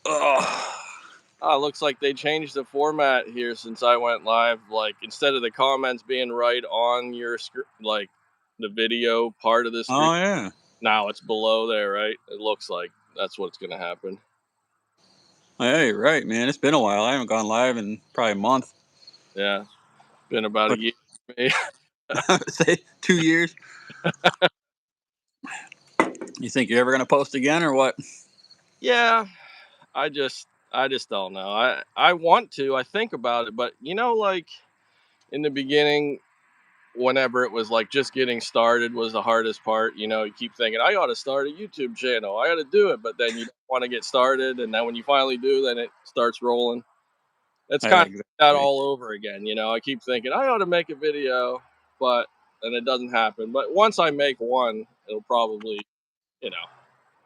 Oh, looks like they changed the format here since I went live. Like instead of the comments being right on your screen, like the video part of the screen, Oh yeah. now it's below there, right? It looks like that's what's going to happen. Yeah, you're right, man. It's been a while. I haven't gone live in probably a month. Yeah, been about a But year for me. say 2 years. You think you're ever gonna post again or what? Yeah, I just don't know. I want to. I think about it, but like in the beginning, whenever it was like just getting started was the hardest part. You keep thinking I ought to start a YouTube channel. I got to do it, but then you don't want to get started, and then when you finally do, then it starts rolling. It's Yeah, kind of that exactly. all over again. I keep thinking I ought to make a video, but then it doesn't happen. But once I make one, it'll probably, you know,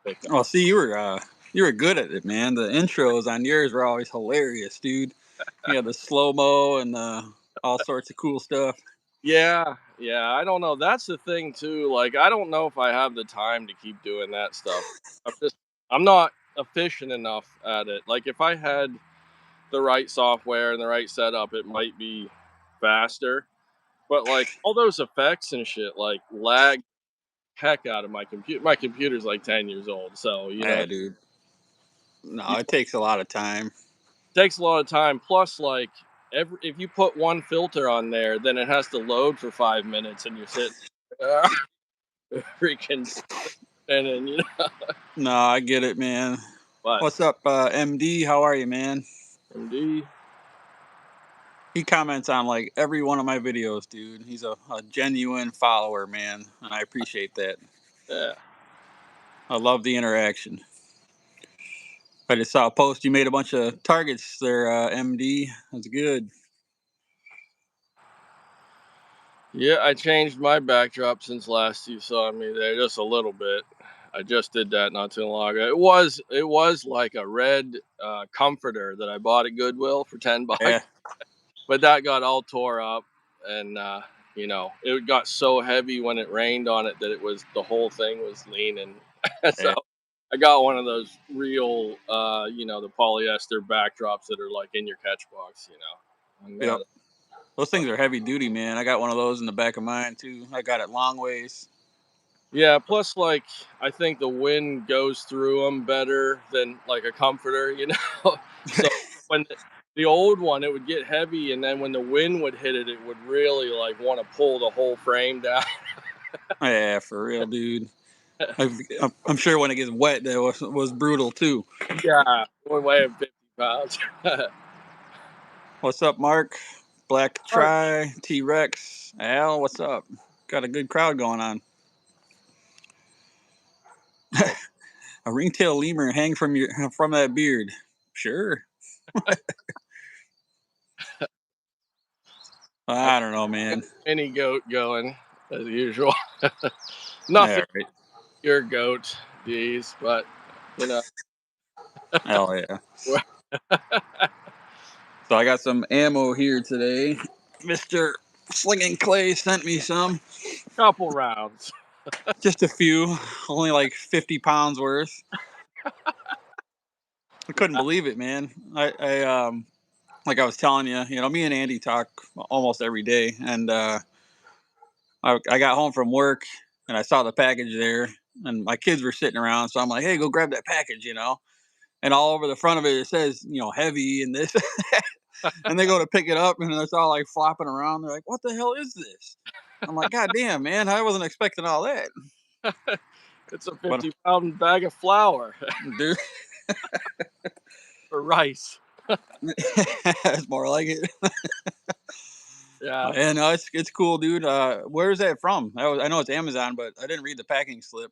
pick up. Well, see, you were good at it, man. The intros on yours were always hilarious, dude. You had the slow mo and all sorts of cool stuff. Yeah, yeah. I don't know. That's the thing too. Like, I don't know if I have the time to keep doing that stuff. I'm not efficient enough at it. Like, if I had the right software and the right setup, it might be faster. But like all those effects and shit, like lag heck out of my computer. My computer's like 10 years old, so Yeah, dude. No, it it takes a lot of time. takes a lot of time. Plus, like if you put one filter on there, then it has to load for 5 minutes, and you're sitting freaking spinning, No, I get it, man. But What's up, MD? How are you, man? MD, He comments on like every one of my videos, dude. He's a genuine follower, man, and I appreciate that. yeah, I love the interaction. I just saw a post. You made a bunch of targets there, MD. That's good. yeah. I changed my backdrop since last you saw me there, just a little bit. I just did that not too long ago. It was like a red comforter that I bought at Goodwill for $10, Yeah, but that got all tore up, and it got so heavy when it rained on it that the whole thing was leaning. So yeah. I got one of those real, the polyester backdrops that are like in your catch box. And Yep. Those things are heavy duty, man. I got one of those in the back of mine too. I got it long ways. yeah, plus like I think the wind goes through them better than like a comforter. So when the old one, it would get heavy, and then when the wind would hit it, it would really like want to pull the whole frame down. Yeah, for real, dude. I'm sure when it gets wet, that was brutal too. Yeah, one weighing 50 pounds. What's up, Mark? Black Mark, Try, T Rex, Al. What's up? Got a good crowd going on. A ringtail lemur hang from that beard. Sure. I I don't know, got man. a mini goat going as usual. All Nothing right. your goat, these, but you know. Hell yeah. So I got some ammo here today. Mr. Slinging Clay sent me some. Couple rounds. Just a few. Only like 50 pounds worth. I couldn't believe it, man. I like I was telling you, me and Andy talk almost every day, and I got home from work and I saw the package there, and my kids were sitting around, so I'm like, hey, go grab that package. And all over the front of it says, heavy and this, and they go to pick it up, and it's all like flopping around. They're like, what the hell is this? I'm like, God damn, man, I wasn't expecting all that. It's a But 50-pound bag of flour dude, for rice. it's more like it. Yeah. And it's cool, dude. Where is that from? I know it's Amazon, but I didn't read the packing slip.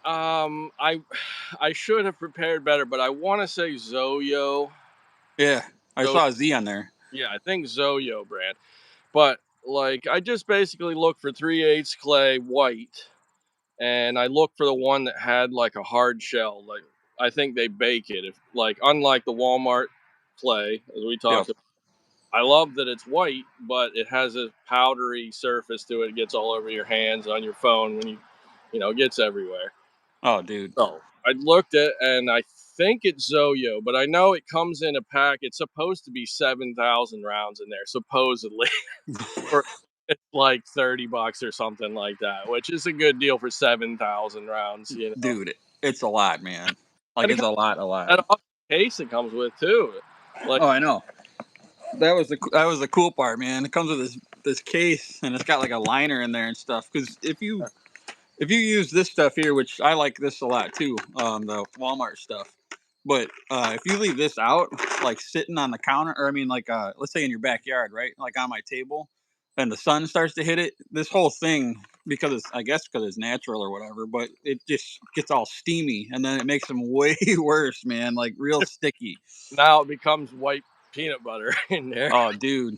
I should have prepared better, but I want to say Zoyo. Yeah, I Zo- saw a Z on there. yeah, I think Zoyo brand. But like, I just basically looked for 3/8 clay white, and I looked for the one that had like a hard shell. Like, I think they bake it. If like, unlike the Walmart clay, as we Yep. talked about, I love that it's white, but it has a powdery surface to it. It gets all over your hands, on your phone when it gets everywhere. Oh, dude. So I looked at, and I think it's Zoyo, but I know it comes in a pack. It's supposed to be 7,000 rounds in there, supposedly. For it's like $30 or something like that, which is a good deal for 7,000 rounds, you know. Dude, it's a lot, man. Like And it it's comes a lot, a lot. with that awesome case it comes with too. Like Oh, I know. That was the cool part, man. It comes with this case, and it's got like a liner in there and stuff. Because if you use this stuff here, which I like this a lot too, the Walmart stuff. But if you leave this out, like sitting on the counter, or I mean, like let's say in your backyard, right, like on my table, and the sun starts to hit it, this whole thing, because it's, I guess because it's natural or whatever, but it just gets all steamy, and then it makes them way worse, man. Like real sticky. now it becomes white peanut butter in there. Oh, dude,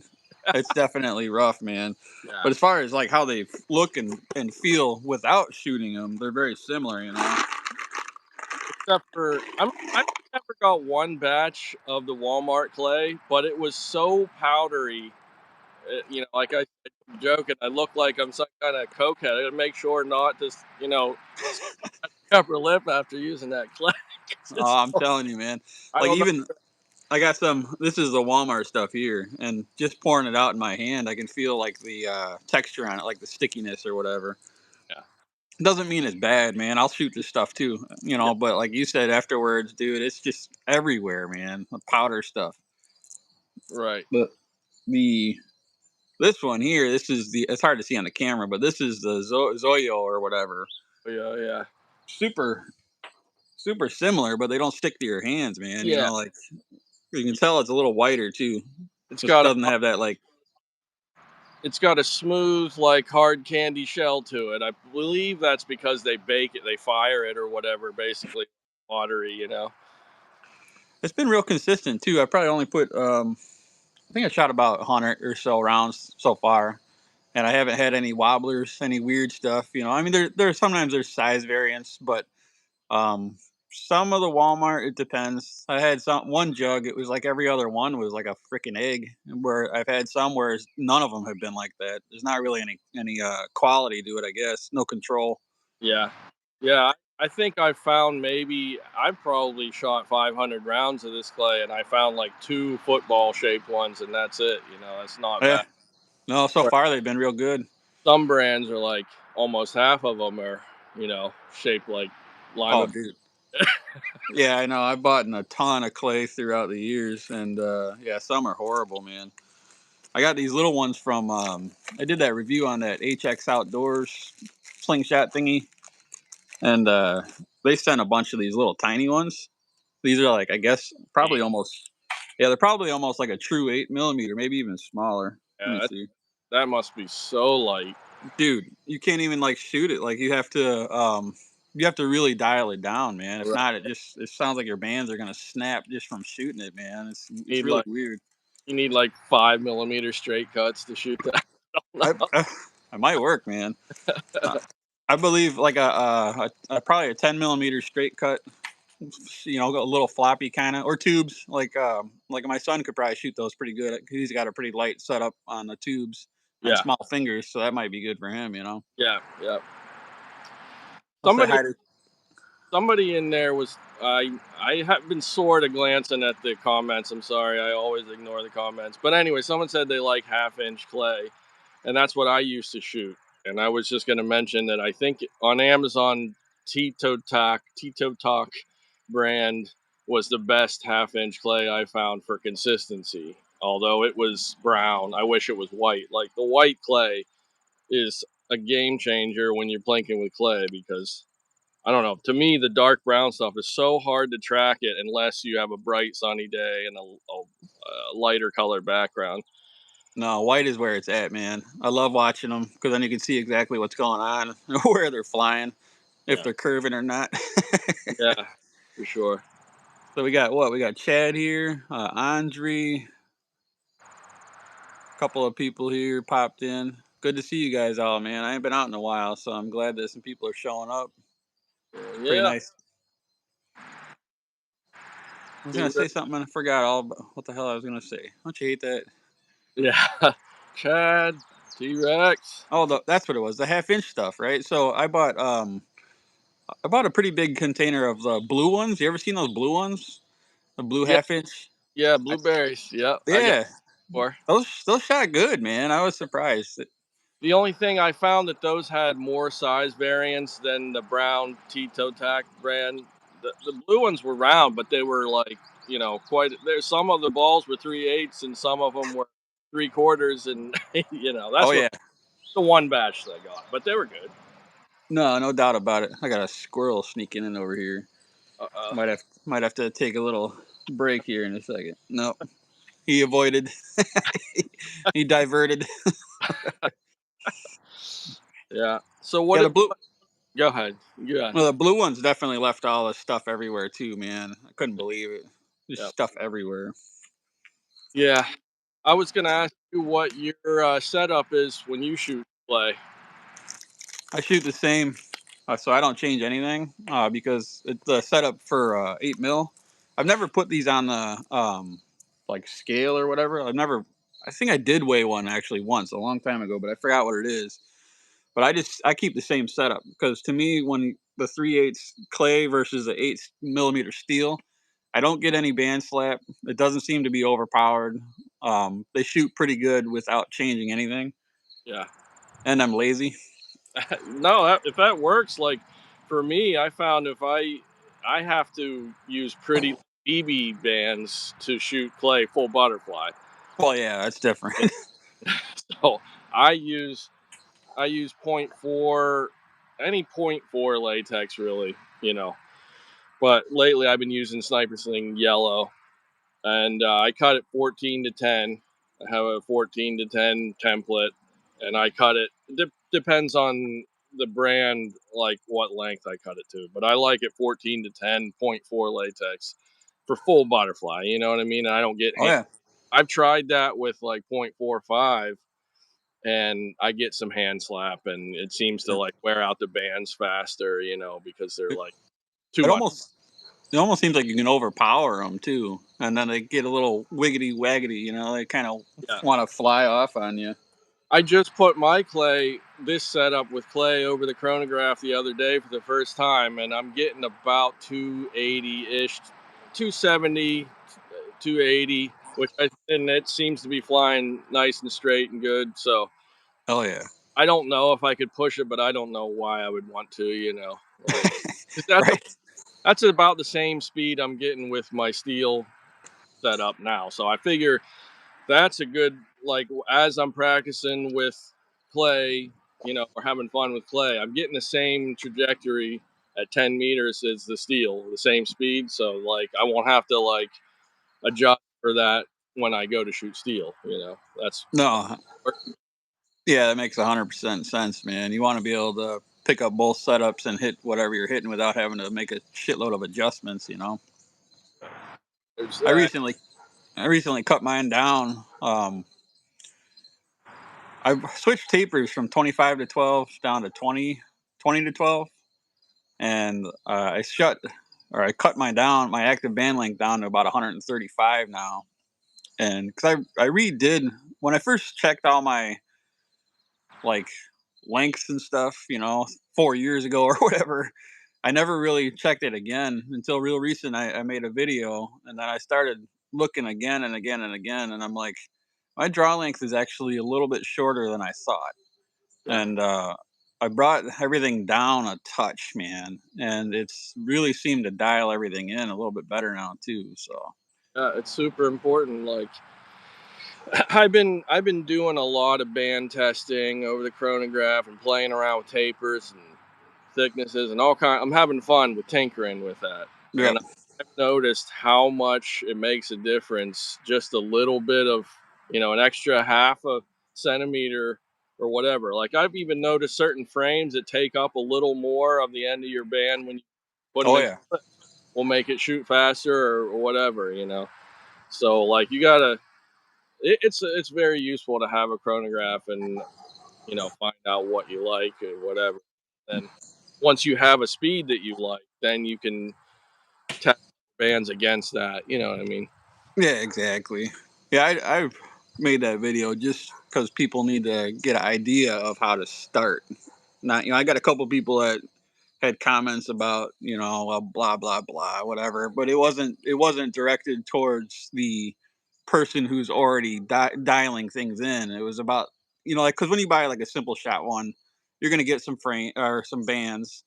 it's definitely rough, man. Yeah. But as far as like how they look and feel without shooting them, they're very similar, you know. Except for I never got one batch of the Walmart clay, but it was so powdery. Like I joke, and I look like I'm some kind of cokehead. I gotta make sure not to, scratch the upper lip after using that clay. 'Cause Oh, I'm telling you, man. I Like don't know. even I got some. This is the Walmart stuff here, and just pouring it out in my hand, I can feel like the texture on it, like the stickiness or whatever. Yeah, Doesn't mean it's bad, man. I'll shoot this stuff too, you yeah, know. But like you said afterwards, dude, it's just everywhere, man. The powder stuff. right. But the this one here, this is the. It's hard to see on the camera, but this is the Zoyo or whatever. Yeah, yeah, Super, super similar, but they don't stick to your hands, man. You yeah. know, like you can tell it's a little whiter too. It's Just got doesn't have that like. it's got a smooth, like hard candy shell to it. I believe that's because they bake it, they fire it or whatever. Basically, watery. It's been real consistent too. I probably only put I think I shot about 100 or so rounds so far, and I haven't had any wobblers, any weird stuff. You know, I mean, there's sometimes there's size variance, but um, some of the Walmart, it depends. I had some one jug. It was like every other one was like a freaking egg. Where I've had some where none of them have been like that. There's not really any quality to it. I guess no control. Yeah, yeah. I think I found maybe I've probably shot 500 rounds of this clay, and I found like two football shaped ones, and that's it. It's not Yeah, bad. no. So Where far they've been real good. some brands are like almost half of them are shaped like Oh, lima. dude. Yeah, I know. I've bought a ton of clay throughout the years, and yeah, some are horrible, man. I got these little ones from. I did that review on that HX Outdoors slingshot thingy, and they sent a bunch of these little tiny ones. These are like, I guess, probably almost. Yeah, they're probably almost like a true 8 millimeter, maybe even smaller. Let me Yeah, see, that must be so light. dude. You can't even like shoot it. Like you have to really dial it down, man. If Right. not, it sounds like your bands are gonna snap just from shooting it, man. It's Need really like weird. you need like 5 millimeter straight cuts to shoot that. I I might work, man. Uh, I believe like a probably a 10 millimeter straight cut, you know, a little floppy kind of, or tubes. Like my son could probably shoot those pretty good. He's got a pretty light setup on the tubes and Yeah, small fingers, so that might be good for him. You know, yeah, yeah. I'll say Somebody hi to. somebody in there was I have been sort of glancing at the comments. I'm sorry, I always ignore the comments. But anyway, someone said they like half-inch clay, and that's what I used to shoot. And I was just going to mention that I think on Amazon, Tito Talk brand was the best half-inch clay I found for consistency. Although it was brown, I wish it was white. Like the white clay is a game changer when you're playing with clay because I don't know. To me, the dark brown stuff is so hard to track it unless you have a bright sunny day and a lighter colored background. No, white is where it's at, man. I love watching them because then you can see exactly what's going on, where they're flying, if Yeah, they're curving or not. yeah, for sure. So we got what? We got Chad here, Andre, a couple of people here popped in. Good to see you guys all, man. I ain't been out in a while, so I'm glad that some people are showing up. Pretty Yeah, nice. I was gonna T-Rex. say something and I forgot all about what the hell I was gonna say. Don't you hate that? Yeah, Chad, T-Rex. Oh, that's what it was. The half inch stuff, right? So I bought I bought a pretty big container of the blue ones. You ever seen those blue ones? The blue Yeah, half inch. yeah, I, blueberries. Yeah, I got yeah, more. those shot good, man. I was surprised. The only thing I found that those had more size variance than the brown Tito Tac brand. The blue ones were round, but they were like, quite. There's some of the balls were 3/8, and some of them were 3/4, and Oh that's what yeah, the one batch that I got. But they were good. no doubt about it. I got a squirrel sneaking in over here. Uh, uh Might have to take a little break here in a second. Nope, he avoided. He diverted. yeah. So what? Yeah, the blue. Go ahead. Yeah. Well, the blue ones definitely left all the stuff everywhere too, man. I couldn't believe it. Just Yeah. stuff everywhere. Yeah. I was gonna ask you what your setup is when you shoot play. I shoot the same, so I don't change anything because it's a setup for 8 mil. I've never put these on the like scale or whatever. I've never. I think I did weigh one actually once a long time ago, but I forgot what it is. But I keep the same setup because to me when the 3/8 clay versus the 8 millimeter steel, I don't get any band slap. It doesn't seem to be overpowered. They shoot pretty good without changing anything, Yeah. and I'm lazy. No, if that works, like for me, I found if I have to use pretty BB bands to shoot clay full butterfly. Well, yeah, that's different. So I use I use point four, any point four latex really. But lately I've been using Sniper Sling yellow, and I cut it 14-10. I have a 14-10 template, and I cut it. Depends on the brand, like what length I cut it to, but I like it 14-10 point four latex for full butterfly. You know what I mean? And I don't get. Oh yeah, I've tried that with like 0.45, and I get some hand slap, and it seems to yeah. like wear out the bands faster. Because they're It, like too it much. almost it almost seems like you can overpower them too, and then they get a little wiggity waggity. They kind of Yeah. want to fly off on you. I just put my clay, this setup with clay over the chronograph the other day for the first time, and I'm getting about 280 ish, 270, 280, and it seems to be flying nice and straight and good. So Oh yeah, I don't know if I could push it, but I don't know why I would want to, like 'cause that's right. that's about the same speed I'm getting with my steel setup now. So I figure that's a good, like, as I'm practicing with clay, or having fun with clay, I'm getting the same trajectory at 10 meters as the steel, the same speed. So like I won't have to like adjust for that when I go to shoot steel. That's No, yeah, that makes 100% sense, man. You want to be able to pick up both setups and hit whatever you're hitting without having to make a shitload of adjustments. there's I that. recently I recently cut mine down. I switched tapers from 25 to 12 down to 20 to 12, and I cut my active band length down to about 135 now. And because I redid when I first checked all my like lengths and stuff, 4 years ago or whatever. I never really checked it again until real recent. I made a video and then I started looking again and again and again, and I'm like, my draw length is actually a little bit shorter than I thought, Yeah, and I brought everything down a touch, man, and it's really seemed to dial everything in a little bit better now too. So yeah, it's super important. Like I've been doing a lot of band testing over the chronograph and playing around with tapers and thicknesses and all kind. I'm having fun with tinkering with that, yep. and I've noticed how much it makes a difference. Just a little bit of an extra half a centimeter or whatever. Like I've even noticed certain frames that take up a little more of the end of your band when you put them Oh in yeah. will make it shoot faster or whatever. So like you gotta. It's very useful to have a chronograph and find out what you like or whatever. And once you have a speed that you like, then you can test bands against that. You know what I mean? Yeah, exactly. Yeah, I've made that video just because people need to get an idea of how to start. Not, I got a couple people that had comments about, well, blah blah blah, whatever. But it wasn't directed towards the person who's already dialing things in. It was about, like, because when you buy like a simple shot one, you're gonna get some frame or some bands,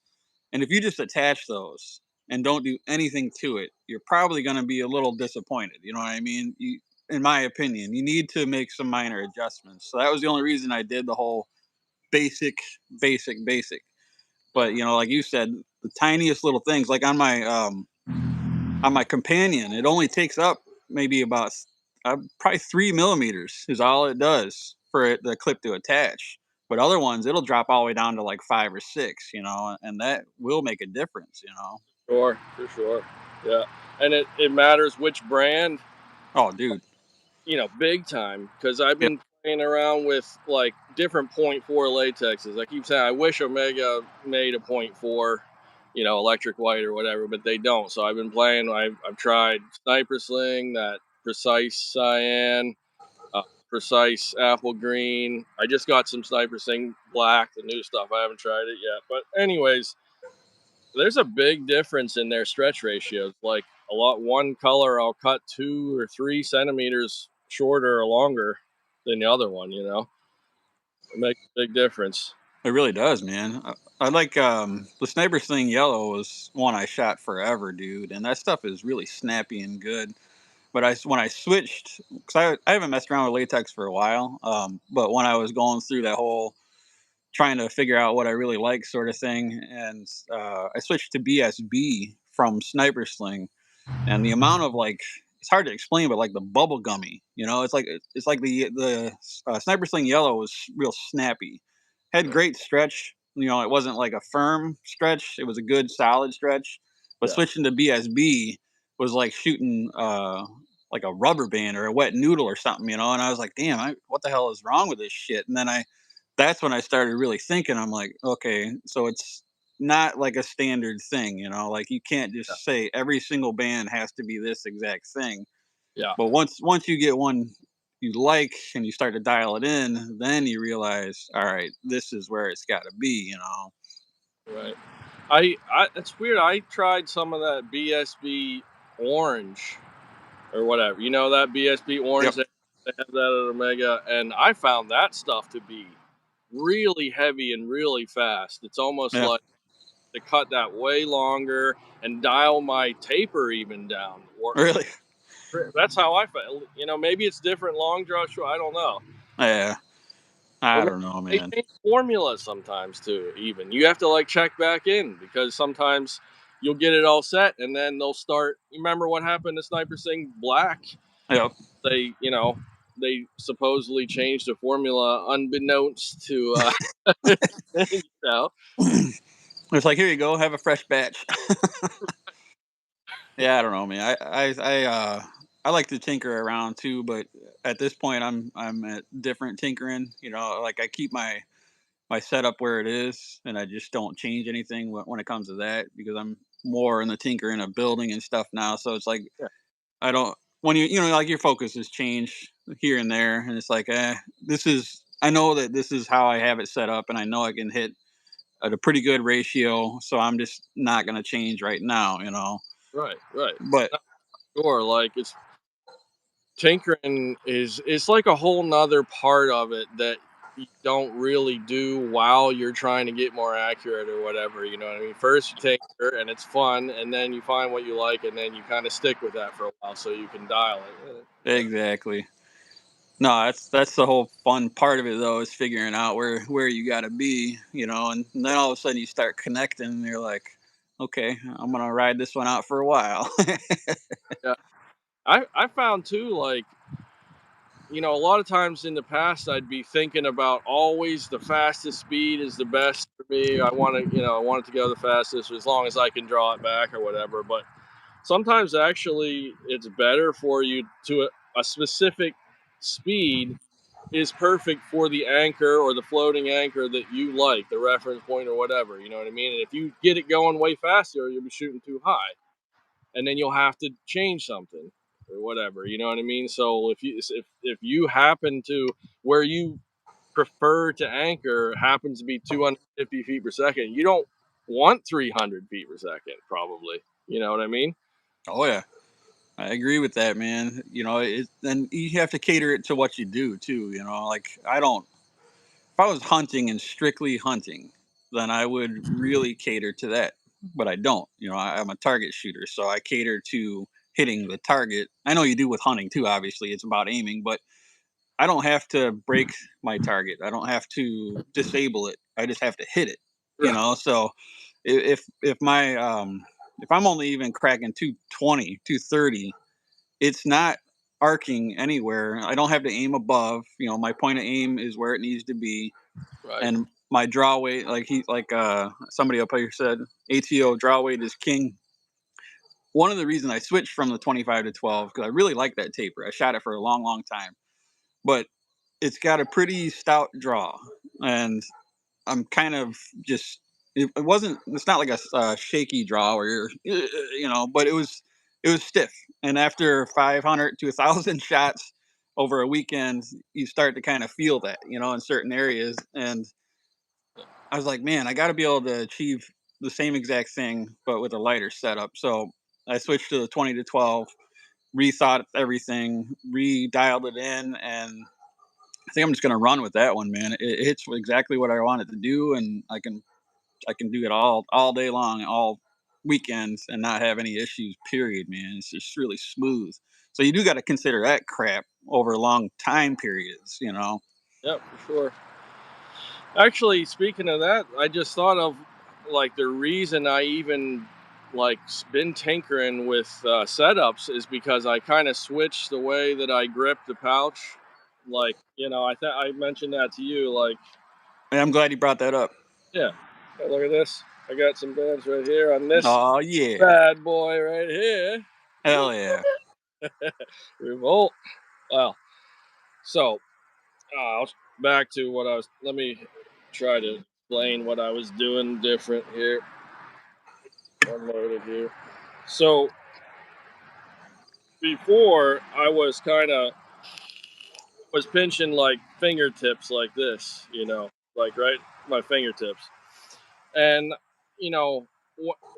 and if you just attach those and don't do anything to it, you're probably gonna be a little disappointed. You know what I mean? In my opinion, you need to make some minor adjustments. So that was the only reason I did the whole basic, basic. But like you said, the tiniest little things, like on my companion, it only takes up maybe about probably 3 millimeters is all it does for the clip to attach. But other ones, it'll drop all the way down to like 5 or 6, and that will make a difference. Sure, for sure. Yeah, and it matters which brand, Oh, dude. big time. Because I've Yep. been playing around with like different point four latexes. I keep saying I wish Omega made a point four, electric white or whatever, but they don't. So I've been playing. I've tried Sniper Sling, that precise cyan, precise apple green. I just got some Sniper Sling black, the new stuff. I haven't tried it yet, but anyways, there's a big difference in their stretch ratios. Like one color, I'll cut 2 or 3 centimeters shorter or longer than the other one. It makes a big difference. It really does, man. I like the Sniper Sling Yellow was one I shot forever, dude, and that stuff is really snappy and good. But when I switched, because I haven't messed around with latex for a while, but when I was going through that whole trying to figure out what I really like sort of thing, and I switched to BSB from Sniper Sling, and the amount of like it's hard to explain, but like the bubble gummy, it's like the Sniper Sling Yellow was real snappy, had great stretch. It wasn't like a firm stretch; it was a good solid stretch. But Yeah, switching to BSB was like shooting like a rubber band or a wet noodle or something, and I was like, damn, what the hell is wrong with this shit? And then that's when I started really thinking. I'm like, okay, so it's not like a standard thing, like you can't yeah, just say every single band has to be this exact thing. yeah. But once you get one you like and you start to dial it in, then you realize, all right, this is where it's got to be. Right. It's weird. I tried some of that BSB orange or whatever. You know that BSB orange Yep. they have that at Omega, and I found that stuff to be really heavy and really fast. It's almost Yeah. like to cut that way longer and dial my taper even down. Or Really. that's how I felt. Maybe it's different long draw short. I don't know. Yeah. Or I maybe don't know, they man. change formulas sometimes too. Even you have to like check back in because sometimes you'll get it all set and then they'll start. You remember what happened to Sniper Sing Black? Yep. They supposedly changed the formula unbeknownst to you know. It's like, here you go, have a fresh batch. Yeah, I don't know, man. I like to tinker around too, but at this point, I'm at different tinkering. Like I keep my setup where it is, and I just don't change anything when it comes to that because I'm more in the tinkering of building and stuff now. So it's like Yeah, I don't when like your focus has changed here and there, and it's like, this is I know that this is how I have it set up, and I know I can hit at a pretty good ratio, so I'm just not gonna change right now. right, right. But Sure, like it's tinkering is it's like a whole nother part of it that you don't really do while you're trying to get more accurate or whatever. You know what I mean? First you tinker and it's fun, and then you find what you like, and then you kind of stick with that for a while so you can dial it. exactly. No, that's the whole fun part of it though, is figuring out where you got to be, and then all of a sudden you start connecting, and you're like, okay, I'm gonna ride this one out for a while. Yeah, I found too, like, a lot of times in the past I'd be thinking about always the fastest speed is the best for me. I want it to go the fastest as long as I can draw it back or whatever. But sometimes actually it's better for you to a specific speed is perfect for the anchor or the floating anchor that you like, the reference point or whatever. You know what I mean? And if you get it going way faster, you'll be shooting too high, and then you'll have to change something or whatever. You know what I mean? So if you happen to where you prefer to anchor happens to be 250 feet per second, you don't want 300 feet per second, probably. You know what I mean? Oh yeah, I agree with that, man. And you have to cater it to what you do too. Like I don't. If I was hunting and strictly hunting, then I would really cater to that. But I don't. I'm a target shooter, so I cater to hitting the target. I know you do with hunting too. Obviously, it's about aiming, but I don't have to break my target. I don't have to disable it. I just have to hit it. Right. So if my if I'm only even cracking 220, 230, it's not arcing anywhere. I don't have to aim above. My point of aim is where it needs to be, Right. and my draw weight, somebody up here said, ATO draw weight is king. One of the reasons I switched from the 25 to 12 because I really like that taper. I shot it for a long, long time, but it's got a pretty stout draw, and I'm kind of just it wasn't. It's not like a shaky draw where but it was stiff. And after 500 to 1,000 shots over a weekend, you start to kind of feel that, in certain areas. And I was like, man, I got to be able to achieve the same exact thing, but with a lighter setup. So I switched to the 20 to 12, rethought everything, re-dialed it in, and I think I'm just gonna run with that one, man. It hits exactly what I want it to do, and I can do it all day long, all weekends, and not have any issues. Period, man. It's just really smooth. So you do got to consider that crap over long time periods. Yep, for sure. Actually, speaking of that, I just thought of like the reason I even like been tinkering with setups is because I kind of switched the way that I grip the pouch. Like, I mentioned that to you. Like, And I'm glad you brought that up. yeah, hey, look at this. I got some bands right here on this Oh yeah, bad boy right here. hell yeah. Revolt. Well, so uh, back to what I was. Let me try to explain what I was doing different here. Unloaded here. So before I was kind of was pinching like fingertips like this, like right my fingertips, and you know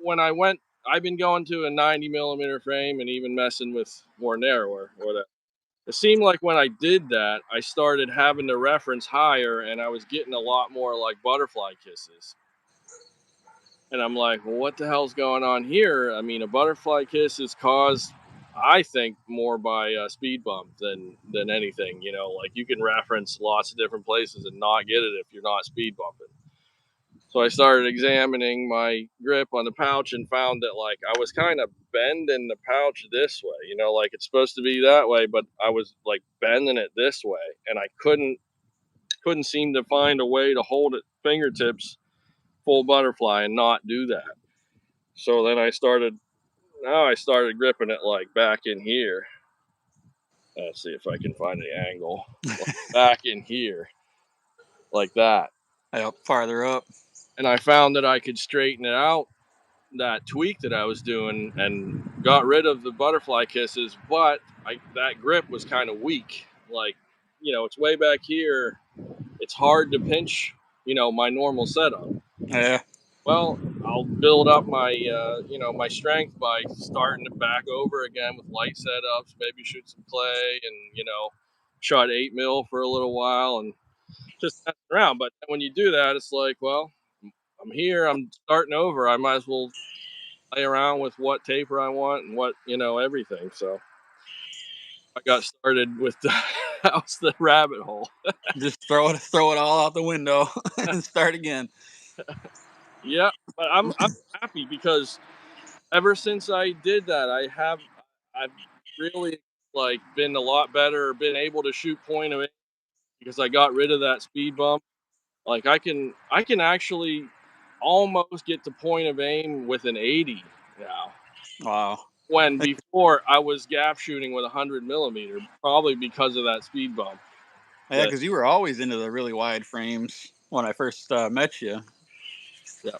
when I went, I've been going to a 90 millimeter frame and even messing with more narrower or whatever. It seemed like when I did that, I started having to reference higher, and I was getting a lot more like butterfly kisses. And I'm like, well, what the hell's going on here? I mean, a butterfly kiss is caused, I think, more by a speed bump than anything. Like you can reference lots of different places and not get it if you're not speed bumping. So I started examining my grip on the pouch and found that like I was kind of bending the pouch this way, like it's supposed to be that way, but I was like bending it this way, and I couldn't seem to find a way to hold it fingertips full butterfly and not do that. So then I started gripping it like back in here. Let's see if I can find the angle. Like back in here, like that. Yep, farther up. And I found that I could straighten it out, that tweak that I was doing, and got rid of the butterfly kisses, but that grip was kind of weak. Like, it's way back here. It's hard to pinch, my normal setup. Yeah, Well, I'll build up my strength by starting to back over again with light setups, maybe shoot some clay, and shot 8 mil for a little while and just messing around. But when you do that, it's like, well, I'm here, I'm starting over. I might as well play around with what taper I want and what everything. So I got started with the that was the rabbit hole. just throw it all out the window and start again. Yeah, but I'm happy because ever since I did that, I've really like been a lot better, been able to shoot point of aim because I got rid of that speed bump. Like I can actually almost get to point of aim with an 80 now. Wow. When before I was gap shooting with a 100 millimeter, probably because of that speed bump. Yeah, That because you were always into the really wide frames when I first met you, yeah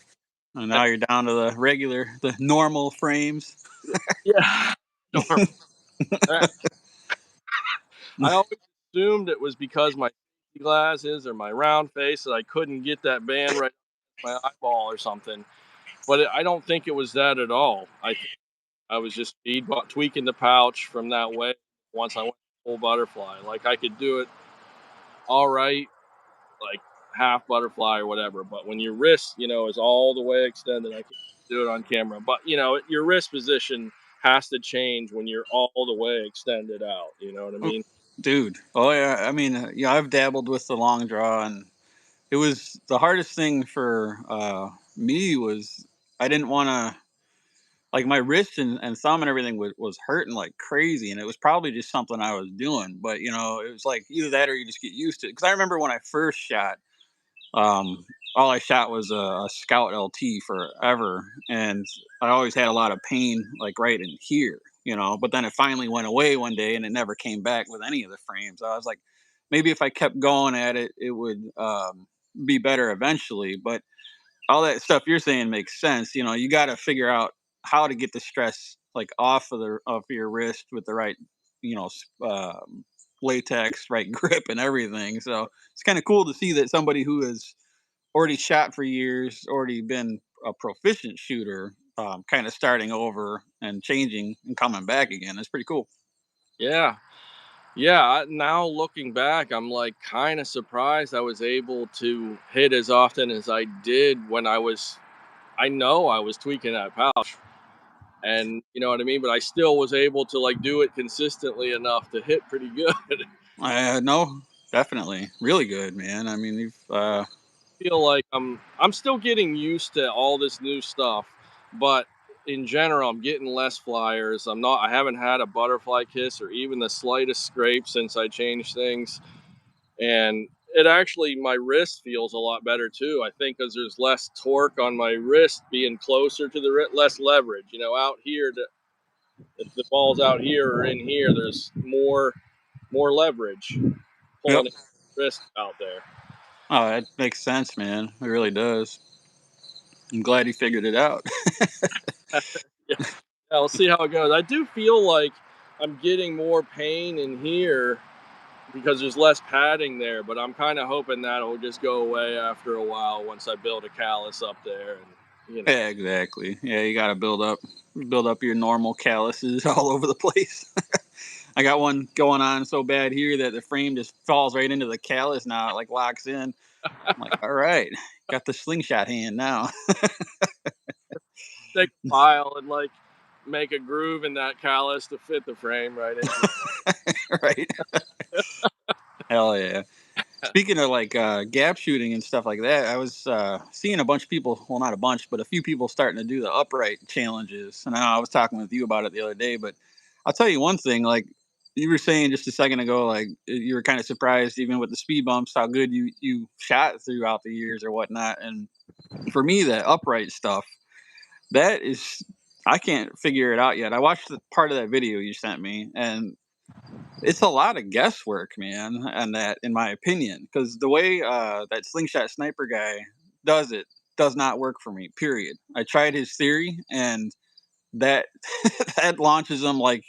and now you're down to the normal frames. yeah. Norm. I always assumed it was because my glasses or my round face that I couldn't get that band right my eyeball or something. but I don't think it was that at all. I think I was just tweaking the pouch from that way. Once I went full butterfly, like I could do it all right, like half butterfly or whatever. But when your wrist, is all the way extended, I can do it on camera. But your wrist position has to change when you're all the way extended out. You know what I Oh, mean? dude. Oh yeah. I mean, yeah, I've dabbled with the long draw, and it was the hardest thing for me was I didn't want to, like, my wrist and thumb and everything was hurting like crazy, and it was probably just something I was doing. But it was like either that or you just get used to it. Because I remember when I first shot, um, all I shot was a Scout LT forever, and I always had a lot of pain, like right in here. But then it finally went away one day, and it never came back with any of the frames. I was like, maybe if I kept going at it, it would be better eventually. But all that stuff you're saying makes sense. You got to figure out how to get the stress like off of your wrist with the right, latex, right grip, and everything. So it's kind of cool to see that somebody who has already shot for years, already been a proficient shooter, kind of starting over and changing and coming back again. That's pretty cool. Yeah. Yeah, now looking back, I'm like kind of surprised I was able to hit as often as I did when I know I was tweaking that pouch, and you know what I mean, but I still was able to like do it consistently enough to hit pretty good. No, definitely, really good, man. I mean, you've Feel like I'm still getting used to all this new stuff, but in general, I'm getting less flyers. I haven't had a butterfly kiss or even the slightest scrape since I changed things. And it actually, my wrist feels a lot better too. I think because there's less torque on my wrist being closer to the less leverage. Out here, if the ball's out here or in here, there's more leverage yep. pulling the wrist out there. Oh, that makes sense, man. It really does. I'm glad he figured it out. Yeah, we'll see how it goes. I do feel like I'm getting more pain in here because there's less padding there, but I'm kind of hoping that'll just go away after a while once I build a callus up there, and Yeah, exactly. Yeah, you got to build up your normal calluses all over the place. I got one going on so bad here that the frame just falls right into the callus now. It like locks in. I'm like, all right, got the slingshot hand now. take a file and like make a groove in that callus to fit the frame right into it. Right? Hell yeah. Speaking of like gap shooting and stuff like that, I was seeing a bunch of people, well, not a bunch, but a few people starting to do the upright challenges. And I was talking with you about it the other day, but I'll tell you one thing, like you were saying just a second ago, like you were kind of surprised even with the speed bumps, how good you shot throughout the years or whatnot. And for me, that upright stuff, that is, I can't figure it out yet. I watched the part of that video you sent me, and it's a lot of guesswork, man, and that, in my opinion, because the way that slingshot sniper guy does it does not work for me. Period. I tried his theory, and that that launches him like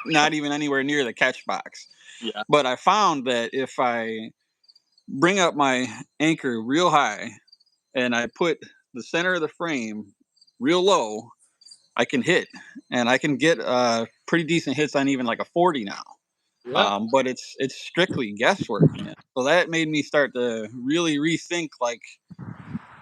not even anywhere near the catch box. Yeah, But I found that if I bring up my anchor real high and I put the center of the frame real low, I can hit, and I can get pretty decent hits on even like a 40 now. yeah, But it's strictly guesswork, man. So that made me start to really rethink. Like,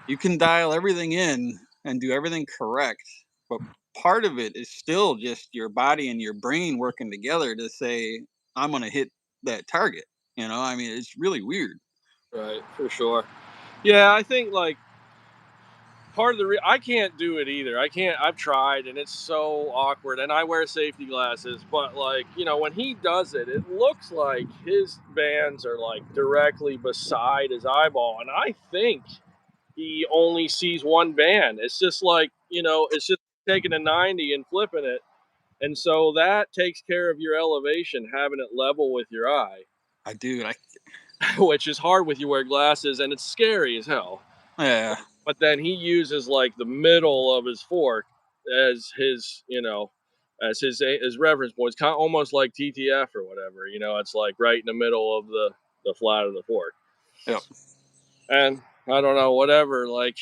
you can dial everything in and do everything correct, but part of it is still just your body and your brain working together to say, "I'm going to hit that target." I mean, it's really weird. right, for sure. Yeah, I think like part of I can't do it either. I can't. I've tried, and it's so awkward. And I wear safety glasses, but like when he does it, it looks like his bands are like directly beside his eyeball, and I think he only sees one band. It's just like it's just taking a 90 and flipping it, and so that takes care of your elevation, having it level with your eye, I do. which is hard with you wear glasses, and it's scary as hell. Yeah, But then he uses like the middle of his fork as his, as his reference point. It's kind of almost like TTF or whatever. It's like right in the middle of the flat of the fork. yep. And I don't know, whatever. Like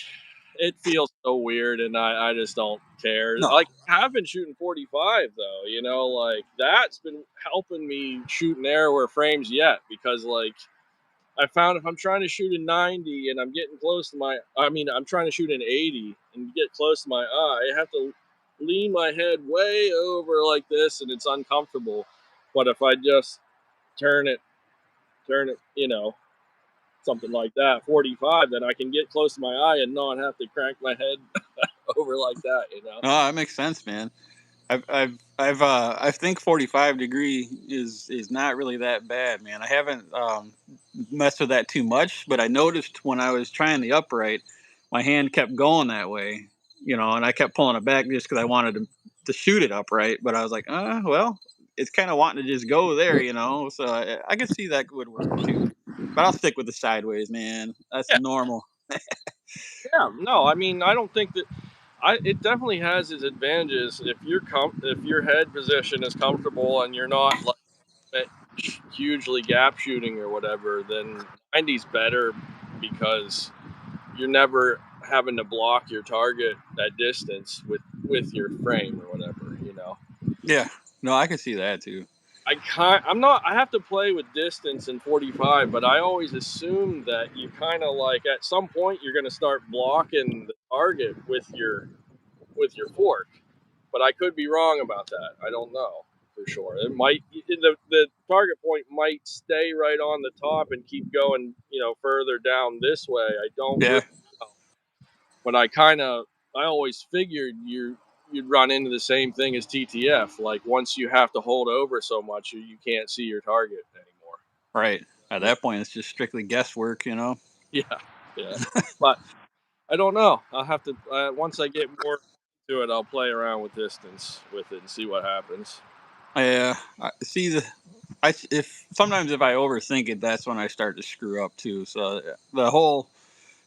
it feels so weird, and I just don't care. No. Like, I've been shooting 45 though, like that's been helping me shoot narrower frames yet because like I found if I'm trying to shoot a 90 and I'm getting close to I'm trying to shoot an 80 and get close to my eye, I have to lean my head way over like this and it's uncomfortable. But if I just turn it, turn it, something like that, 45, then I can get close to my eye and not have to crank my head over like that. No, that makes sense, man. I think 45-degree is not really that bad, man. I haven't messed with that too much, but I noticed when I was trying the upright, my hand kept going that way, and I kept pulling it back just because I wanted to shoot it upright. But I was like, well, it's kind of wanting to just go there. So I could see that would work too. But I'll stick with the sideways, man. That's Yeah, normal. yeah. No, I don't think that it definitely has its advantages if if your head position is comfortable and you're not like hugely gap shooting or whatever, then 90's better because you're never having to block your target at distance with your frame or whatever. Yeah. No, I could see that too. I'm not. I have to play with distance in 45, but I always assume that you kind of like at some point you're going to start blocking the target with your fork. But I could be wrong about that. I don't know for sure. It might the target point might stay right on the top and keep going, further down this way. I don't Yeah. really know, but I always figured you'd run into the same thing as TTF. Like once you have to hold over so much, you can't see your target anymore. Right. At I mean, that point, it's just strictly guesswork. yeah, yeah. But I don't know. I'll have to once I get more to it. I'll play around with distance with it and see what happens. I see if sometimes if I overthink it, that's when I start to screw up too. So the whole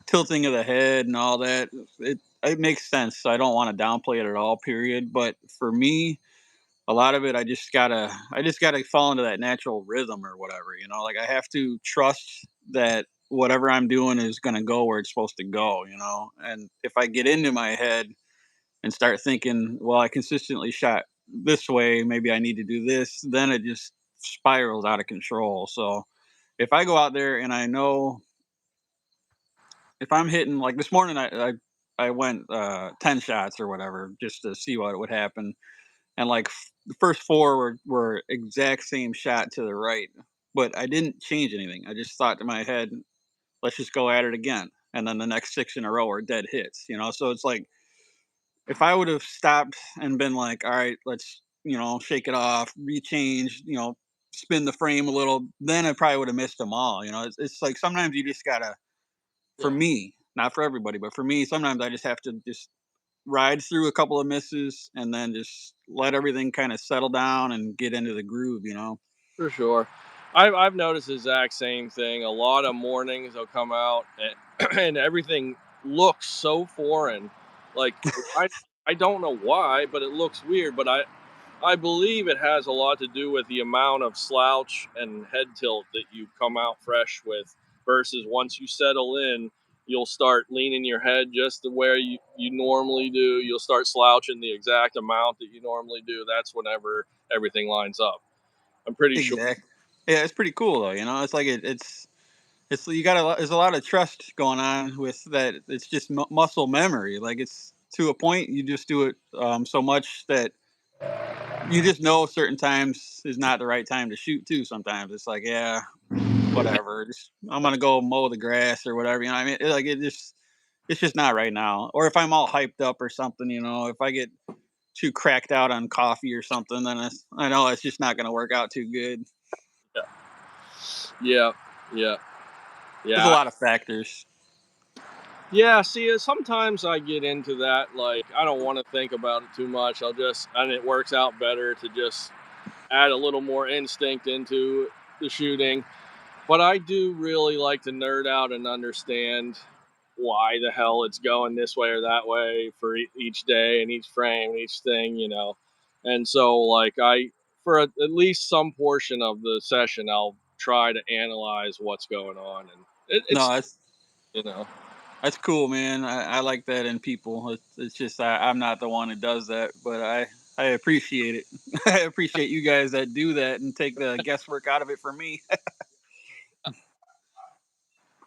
tilting of the head and all that, it makes sense. So I don't want to downplay it at all. Period. But for me, a lot of it, I just gotta fall into that natural rhythm or whatever. Like I have to trust that whatever I'm doing is gonna go where it's supposed to go. And if I get into my head and start thinking, well, I consistently shot this way, maybe I need to do this, then it just spirals out of control. So if I go out there and I know if I'm hitting like this morning, I went 10 shots or whatever just to see what would happen, and like the first four were exact same shot to the right, but I didn't change anything. I just thought to my head, let's just go at it again, and then the next six in a row are dead hits. So it's like if I would have stopped and been like, all right, let's, shake it off, rechange, spin the frame a little, then I probably would have missed them all. It's like sometimes you just gotta, for Yeah, me, not for everybody, but for me, sometimes I just have to just ride through a couple of misses and then just let everything kind of settle down and get into the groove. for sure. I've noticed the exact same thing. A lot of mornings I'll come out and, and everything looks so foreign. Like I I don't know why, but it looks weird. But I believe it has a lot to do with the amount of slouch and head tilt that you come out fresh with versus once you settle in, you'll start leaning your head just the way you normally do. You'll start slouching the exact amount that you normally do. That's whenever everything lines up. I'm pretty sure. Exactly. Yeah, it's pretty cool though. It's like it's you got there's a lot of trust going on with that. It's just muscle memory. Like it's to a point you just do it so much that you just know certain times is not the right time to shoot too. Sometimes it's like, yeah, whatever. I'm gonna go mow the grass or whatever. I mean, it's just not right now. Or if I'm all hyped up or something, if I get too cracked out on coffee or something, then I know it's just not gonna work out too good. Yeah, yeah, yeah, There's a yeah. lot of factors. Yeah, see, sometimes I get into that. Like, I don't want to think about it too much. And it works out better to just add a little more instinct into the shooting. But I do really like to nerd out and understand why the hell it's going this way or that way for each day and each frame and each thing. And so, like, for at least some portion of the session, I'll try to analyze what's going on. And it's, No, you know, That's cool, man. I like that in people. It's just I'm not the one who does that, but I appreciate it. I appreciate you guys that do that and take the guesswork out of it for me.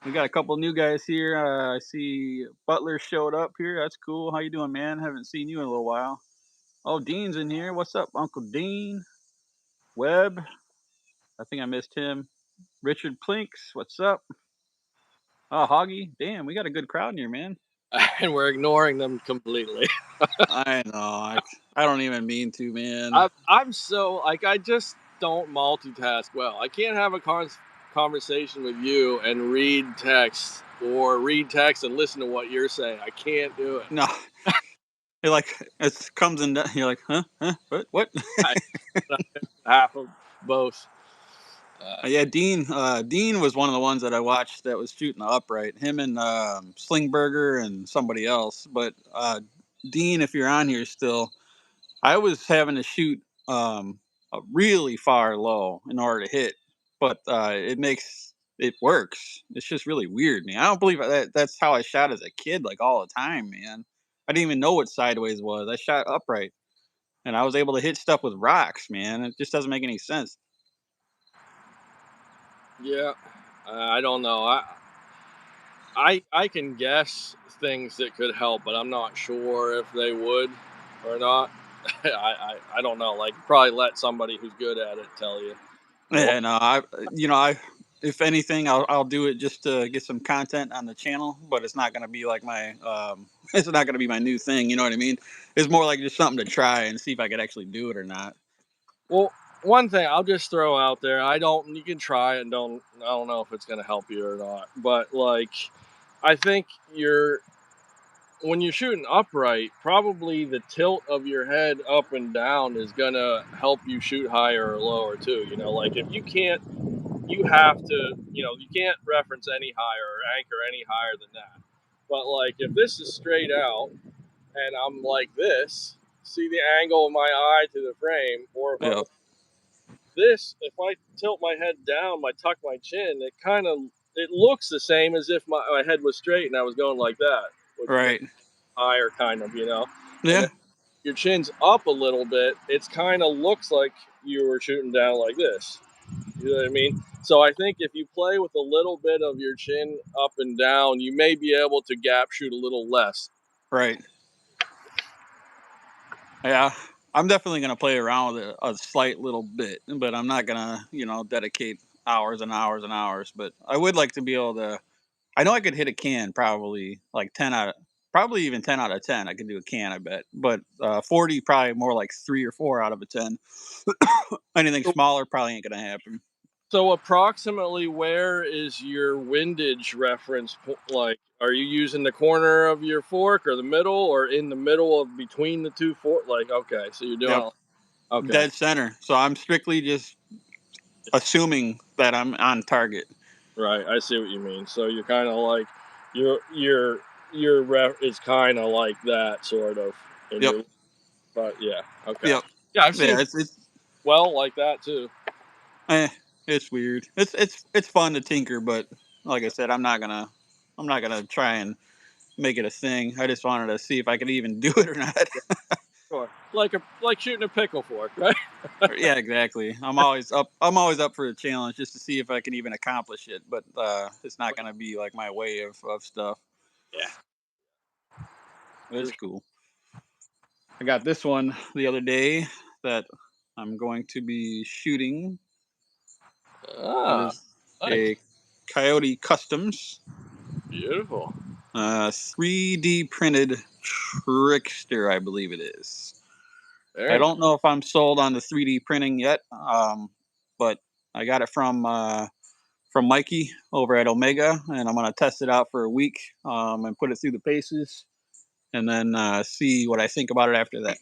We got a couple new guys here. I see Butler showed up here. That's cool. How you doing, man? Haven't seen you in a little while. Oh, Dean's in here. What's up, Uncle Dean? Webb. I think I missed him. Richard Plinks. What's up? Oh, Hoggy. Damn, we got a good crowd in here, man. And we're ignoring them completely. I know. I don't even mean to, man. I'm so like I just don't multitask well. I can't have a conversation with you and read text, or read text and listen to what you're saying. I can't do it. No, you're like it comes in. You're like, huh, what? I, half of both. Yeah, Dean. Dean was one of the ones that I watched that was shooting the upright. Him and Slingberger and somebody else. But Dean, if you're on here still, I was having to shoot really far low in order to hit, but it works. It's just really weird, man. I don't believe that's how I shot as a kid, like all the time, man. I didn't even know what sideways was. I shot upright, and I was able to hit stuff with rocks, man. It just doesn't make any sense. Yeah, I don't know. I can guess things that could help, but I'm not sure if they would or not. I don't know. Like, probably let somebody who's good at it tell you. Or And I if anything, I'll do it just to get some content on the channel, but it's not gonna be like my it's not gonna be my new thing. You know what I mean? It's more like just something to try and see if I could actually do it or not. well, one thing I'll just throw out there. I don't. You can try it. Don't. I don't know if it's gonna help you or not. But like, I think you're when you're shooting upright, probably the tilt of your head up and down is gonna help you shoot higher or lower too. Like if you can't, you have to, you can't reference any higher or anchor any higher than that. But like if this is straight out and I'm like this, see the angle of my eye to the frame, or if I'm Yeah, like this, if I tilt my head down, tuck my chin, it looks the same as if my head was straight and I was going like that, which makes right. higher and Yeah, then your chin's up a little bit, it's kind of looks like you were shooting down like this. You know what I mean? So I think if you play with a little bit of your chin up and down, you may be able to gap shoot a little less. right. Yeah, I'm definitely gonna play around with it a slight little bit, but I'm not gonna dedicate hours and hours and hours. But I would like to be able to. I know I could hit a can probably like probably even 10 out of 10. I could do a can, I bet. But 40 probably more like 3 or 4 out of a 10. Anything So, smaller probably ain't gonna happen. so approximately where is your windage reference? Like, are you using the corner of your fork or the middle, or in the middle of between the two fork? Like, okay, so you're doing Yep, it. Okay, dead center. So I'm strictly just assuming that I'm on target. right. I see what you mean. So you're kind of like your ref is kind of like that sort of, and Yep, but yeah, okay, yep. yeah. I've seen Yeah, it's well like that too. eh, it's weird. It's fun to tinker, but like I said, I'm not gonna try and make it a thing. I just wanted to see if I could even do it or not. Sure. Like shooting a pickle fork, right? Yeah, exactly. I'm always up for a challenge just to see if I can even accomplish it. But it's not gonna be like my way of stuff. Yeah. It's cool. I got this one the other day that I'm going to be shooting. It Ah, is nice. a Coyote Customs Beautiful. 3D printed trickster, I believe it is. I Very nice. don't know if I'm sold on the 3D printing yet, but I got it from Mikey over at Omega, and I'm gonna test it out for a week and put it through the paces, and then see what I think about it after that.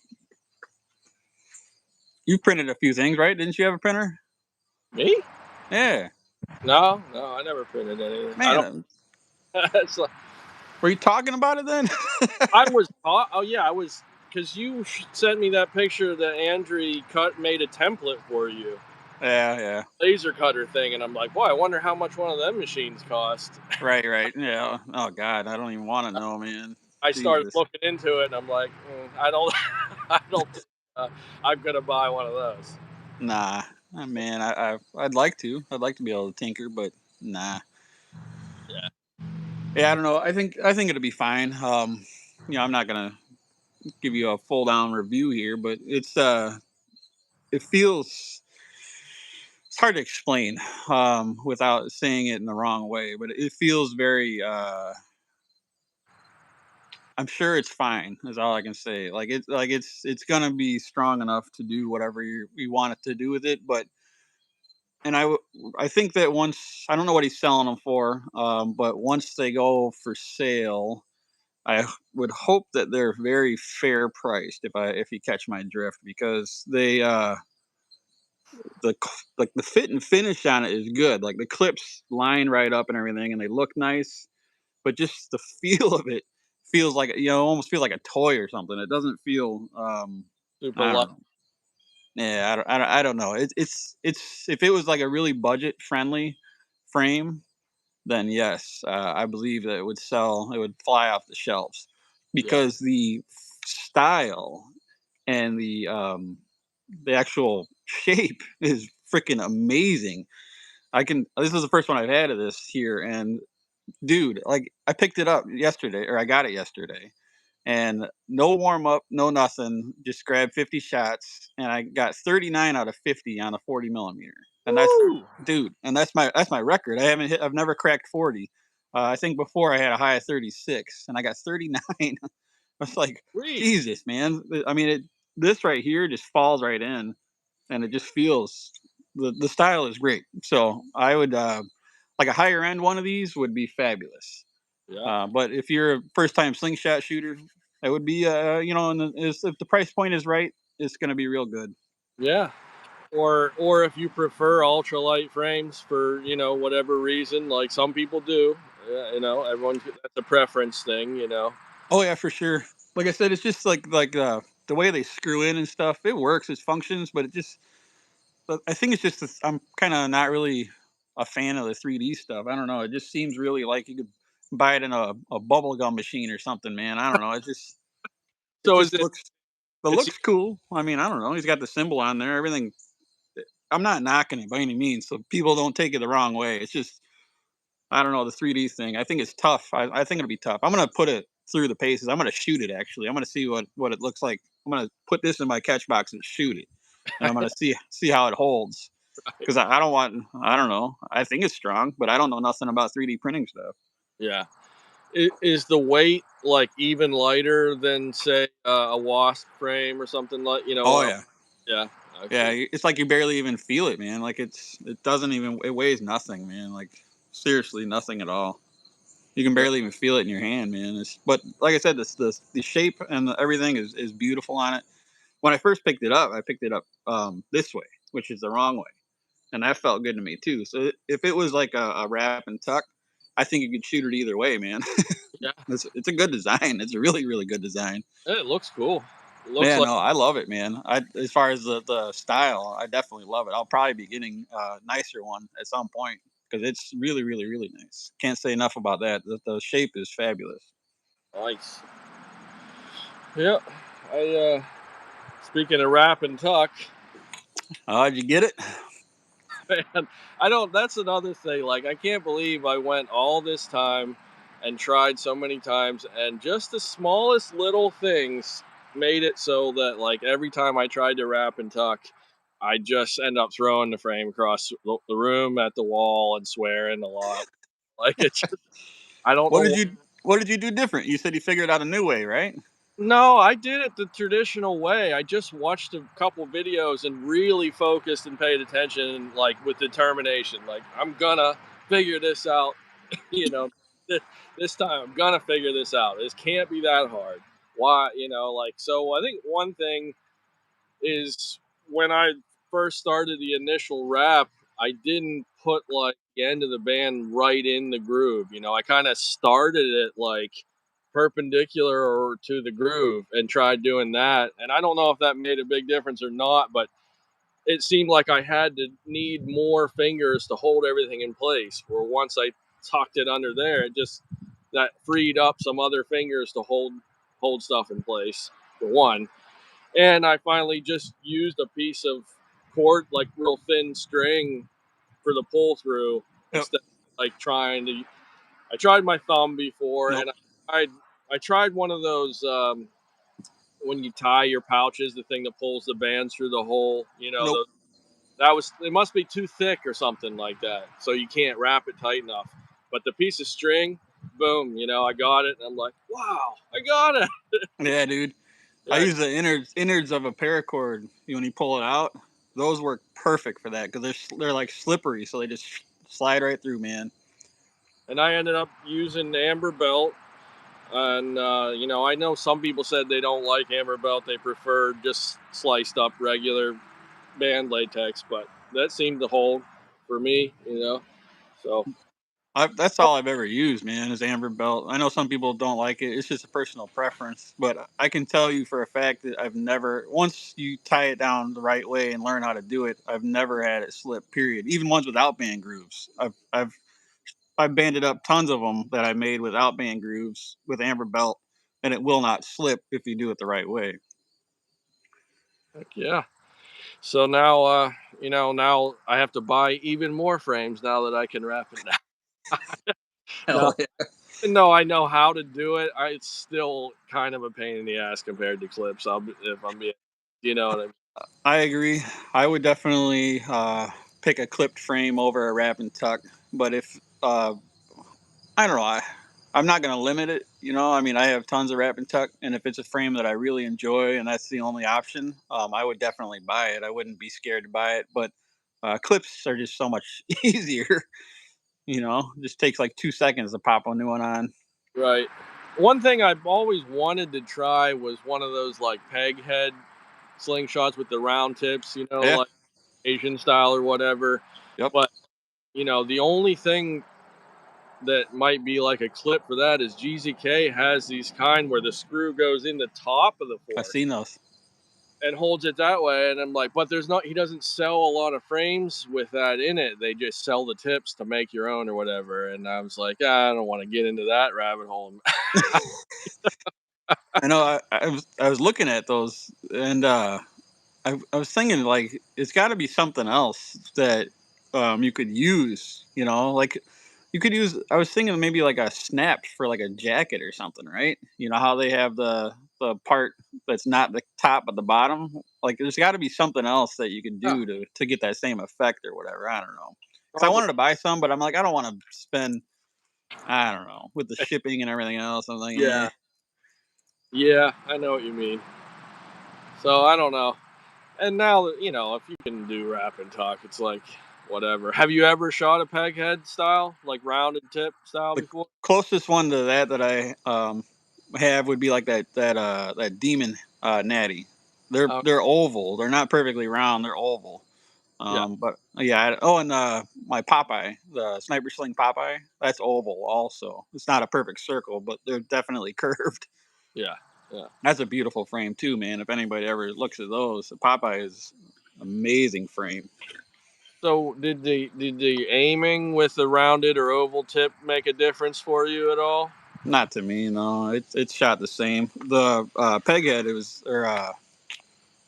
You printed a few things, right? Didn't you have a printer? Me? Yeah, No, no, I never printed anything. I man. don't. It's like, Were you talking about it then? I was taught. Oh yeah, I was because you sent me that picture that Andrew made a template for you. Yeah. laser cutter thing, and I'm like, boy, I wonder how much one of them machines cost. Right. Yeah. Oh God, I don't even want to know, man. I started Jesus. looking into it, and I'm like, I don't, I don't think I'm gonna buy one of those. Nah. Man, I'd like to. I'd like to be able to tinker, but nah. Yeah, Yeah, I don't know. I think it'll be fine. I'm not gonna give you a full down review here, but it feels it's hard to explain without saying it in the wrong way, but it feels very I'm sure it's fine. Is all I can say. It's gonna be strong enough to do whatever you want it to do with it. But and I think that once I don't know what he's selling them for, but once they go for sale, I would hope that they're very fair priced. If you catch my drift, because like the fit and finish on it is good. Like the clips line right up and everything, and they look nice. But just the feel of it feels like almost feel like a toy or something. It doesn't feel super I light. don't know. Yeah, I don't know. It's if it was like a really budget friendly frame, then yes, I believe that it would sell. It would fly off the shelves Yeah, because the style and the actual shape is freaking amazing. I can. This is the first one I've had of this here, and dude, like I picked it up yesterday, or I got it yesterday, and no warm up, no nothing. Just grabbed 50 shots, and I got 39 out of 50 on a 40 millimeter, and that's woo, dude, and that's my record. I've never cracked 40. I think before I had a high of 36, and I got 39. I was like, sweet. Jesus, man. I mean, this right here just falls right in, and it just feels the style is great. So I would like a higher end one of these would be fabulous. Yeah, But if you're a first time slingshot shooter, it would be if the price point is right, it's gonna be real good. yeah. Or if you prefer ultralight frames for whatever reason, like some people do. Yeah, everyone that's a preference thing. Oh yeah, for sure. Like I said, it's just like the way they screw in and stuff. It works, it functions, but but I think it's just I'm kind of not really a fan of the 3D stuff. I don't know. It just seems really like you could buy it in a bubble gum machine or something, man. I don't know. It So is just it? looks it It's looks cool. I mean, I don't know. He's got the symbol on there. Everything. I'm not knocking it by any means, so people don't take it the wrong way. It's just I don't know the 3D thing. I think it's tough. I think it'll be tough. I'm gonna put it through the paces. I'm gonna shoot it actually. I'm gonna see what it looks like. I'm gonna put this in my catch box and shoot it, and I'm gonna see how it holds. Because I don't want. I don't know. I think it's strong, but I don't know nothing about 3D printing stuff. yeah. Is the weight like even lighter than say a wasp frame or something like Oh one of? yeah, Yeah. yeah. Okay. It's like you barely even feel it, man. Like it doesn't even. It weighs nothing, man. Like seriously, nothing at all. You can Yeah. barely even feel it in your hand, man. But like I said, the shape and everything is beautiful on it. When I first picked it up, I picked it up this way, which is the wrong way, and that felt good to me too. So if it was like a wrap and tuck, I think you could shoot it either way, man. Yeah. It's a good design. It's a really good desigin. It looks cool. It looks Yeah, like no, I love it, man. As far as the style, I definitely love it. I'll probably be getting a nicer one at some point because it's really nice. Can't say enough about that. The shape is fabulous. nice. Yeah. I speaking of wrap and tuck, Oh, did you get it? man, I don't. That's another thing. Like I can't believe I went all this time and tried so many times, and just the smallest little things made it so that like every time I tried to wrap and tuck, I just end up throwing the frame across the room at the wall and swearing a lot. Like it's just, I don't What know. did you What did you do different? You said you figured out a new way, right? No, I did it the traditional way. I just watched a couple videos and really focused and paid attention, like with determination. Like I'm gonna figure this out. you know, this, this time I'm gonna figure this out. This can't be that hard. Why? Like so. I think one thing is when I first started the initial rap, I didn't put like the end of the band right in the groove. I kind of started it like perpendicular or to the groove and tried doing that. And I don't know if that made a big difference or not, but it seemed like I had to need more fingers to hold everything in place. Where once I tucked it under there, it just that freed up some other fingers to hold stuff in place for one. And I finally just used a piece of cord, like real thin string, for the pull through Yep. instead of like trying to. I tried my thumb before, Nope. and I tried one of those when you tie your pouches, the thing that pulls the bands through the hole. Nope. That was it must be too thick or something like that, so you can't wrap it tight enough. But the piece of string, boom, I got it, and I'm like, wow, I got it. Yeah, dude. I Yeah, use the innards of a paracord when you pull it out. Those work perfect for that because they're like slippery, so they just slide right through, man. and I ended up using amber belt. And I know some people said they don't like amber belt; they prefer just sliced up regular band latex, but that seemed to hold for me. So That's all I've ever used, man, is amber belt. I know some people don't like it. It's just a personal preference, but I can tell you for a fact that I've never, once you tie it down the right way and learn how to do it, I've never had it slip. Period. Even ones without band grooves, I've banded up tons of them that I made without band grooves with amber belt, and it will not slip if you do it the right way. heck yeah. So now I have to buy even more frames now that I can wrap it now. No, Hell yeah. even though I know how to do it, it's still kind of a pain in the ass compared to clips. If I'm being, you know what I mean? I agree. I would definitely pick a clipped frame over a wrap and tuck, but if I don't know. I'm not going to limit it. I mean, I have tons of wrap and tuck, and if it's a frame that I really enjoy and that's the only option, I would definitely buy it. I wouldn't be scared to buy it, but clips are just so much easier. Just takes like 2 seconds to pop a new one on. Right. One thing I've always wanted to try was one of those like peg head slingshots with the round tips, Yeah. like Asian style or whatever. Yep. But the only thing that might be like a clip for that is GZK has these kind where the screw goes in the top of the I've fork seen those. and holds it that way. And I'm like, but he doesn't sell a lot of frames with that in it. They just sell the tips to make your own or whatever. And I was like, I don't want to get into that rabbit hole. I know. I was looking at those, and I was thinking like it's got to be something else that you could use. Like you could use. I was thinking maybe like a snap for like a jacket or something, right? You know how they have the part that's not the top but the bottom. Like there's got to be something else that you could Yeah, do to get that same effect or whatever. I don't know. Because I probably. wanted to buy some, but I'm like I don't want to spend. I don't know with the shipping and everything else. I'm like, eh. Yeah. Yeah, I know what you mean. So I don't know. And now that if you can do rap and talk, it's like whatever. Have you ever shot a peg head style, like rounded tip style The before? closest one to that I have would be like that demon natty. Oh, They're oval. They're not perfectly round. They're oval. yeah. But yeah. And my Popeye, the sniper sling Popeye, that's oval also. It's not a perfect circle, but they're definitely curved. Yeah. Yeah. That's a beautiful frame too, man. If anybody ever looks at those, the Popeye is amazing frame. So did the aiming with the rounded or oval tip make a difference for you at all? Not to me, no. It's shot the same. The peghead, it was or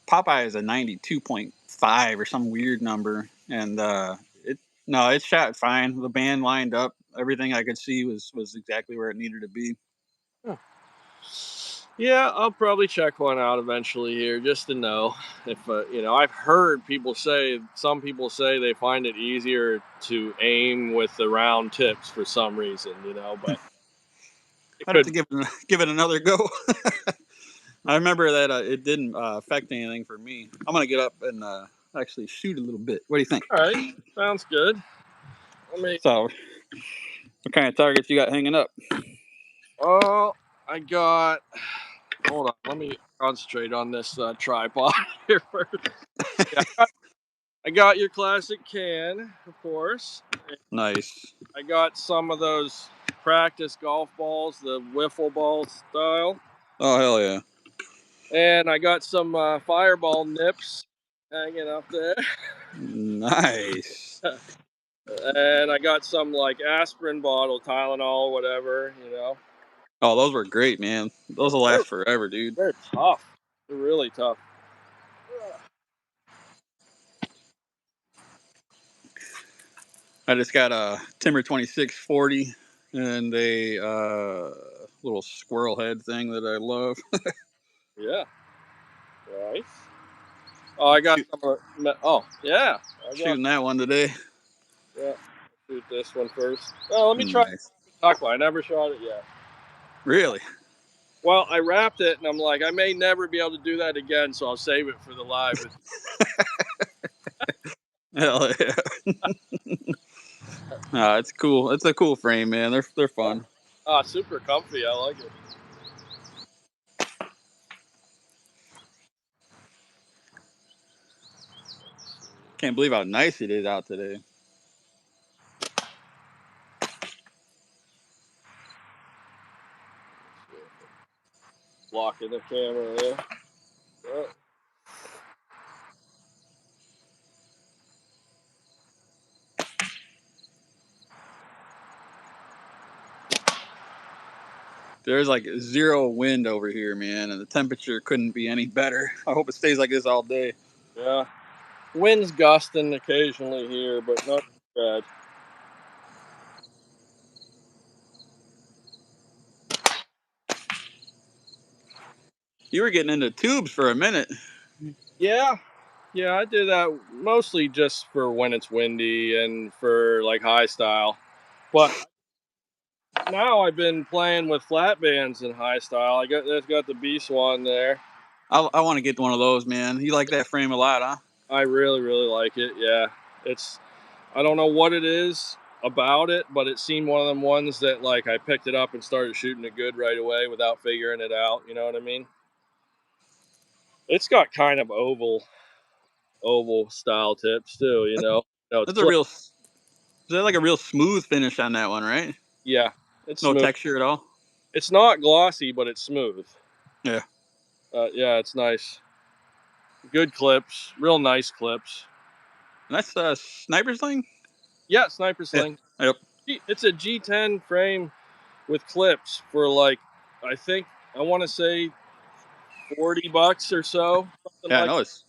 Popeye is a 92.5 or some weird number, and it no, it shot fine. The band lined up. Everything I could see was exactly where it needed to be. Huh. Yeah, I'll probably check one out eventually here just to know if I've heard some people say they find it easier to aim with the round tips for some reason, but it I'd have could. to give it another go. I remember that it didn't affect anything for me. I'm gonna get up and actually shoot a little bit. What do you think? All right, sounds good. Let me. So, what kind of targets you got hanging up? Oh, I got. Hold on. Let me concentrate on this tripod here first. Yeah, I got your classic can, of course. Nice. I got some of those practice golf balls, the wiffle ball style, Oh hell yeah. and I got some fireball nips. hanging up there. Nice. And I got some like aspirin bottle, Tylenol, whatever, you know. Oh, those were great, man. Those will They're last forever, dude. they're tough. They're really tough. I just got a Timber 2640 and a little squirrel head thing that I love. Yeah, right. Oh, I got Shoot, some. Oh, yeah, I got. shooting that one today. Yeah, shoot this one first. Oh, let me try Nice. tuck. I never shot it yet. Really? Well, I wrapped it, and I'm like, I may never be able to do that again, so I'll save it for the live. Hell yeah. It's cool. It's a cool frame, man. They're fun. Ah, super comfy. I like it. Can't believe how nice it is out today. Blocking the camera there. Yeah. There's like zero wind over here, man, and the temperature couldn't be any better. I hope it stays like this all day. Yeah. Wind's gusting occasionally here, but not bad. You were getting into tubes for a minute. Yeah. Yeah, I do that mostly just for when it's windy and for like high style. But now I've been playing with flatbands in high style. That's got the B Swan there. I want to get one of those, man. You like that frame a lot, huh? I really, really like it. Yeah. It's I don't know what it is about it, but it seemed one of them ones that like I picked it up and started shooting it good right away without figuring it out. You know what I mean? It's got kind of oval style tips too. No, it's That's a clip. real. Is that like a real smooth finish on that one, right? Yeah, it's No smooth. texture at all. It's not glossy, but it's smooth. Yeah. Yeah, it's nice. Good clips, real nice clips. And that's sniper sling. Yeah, sniper Yeah. sling. Yep. It's a G10 frame with clips for like I think I want to say $40 or so, something Yeah, I like. know it's.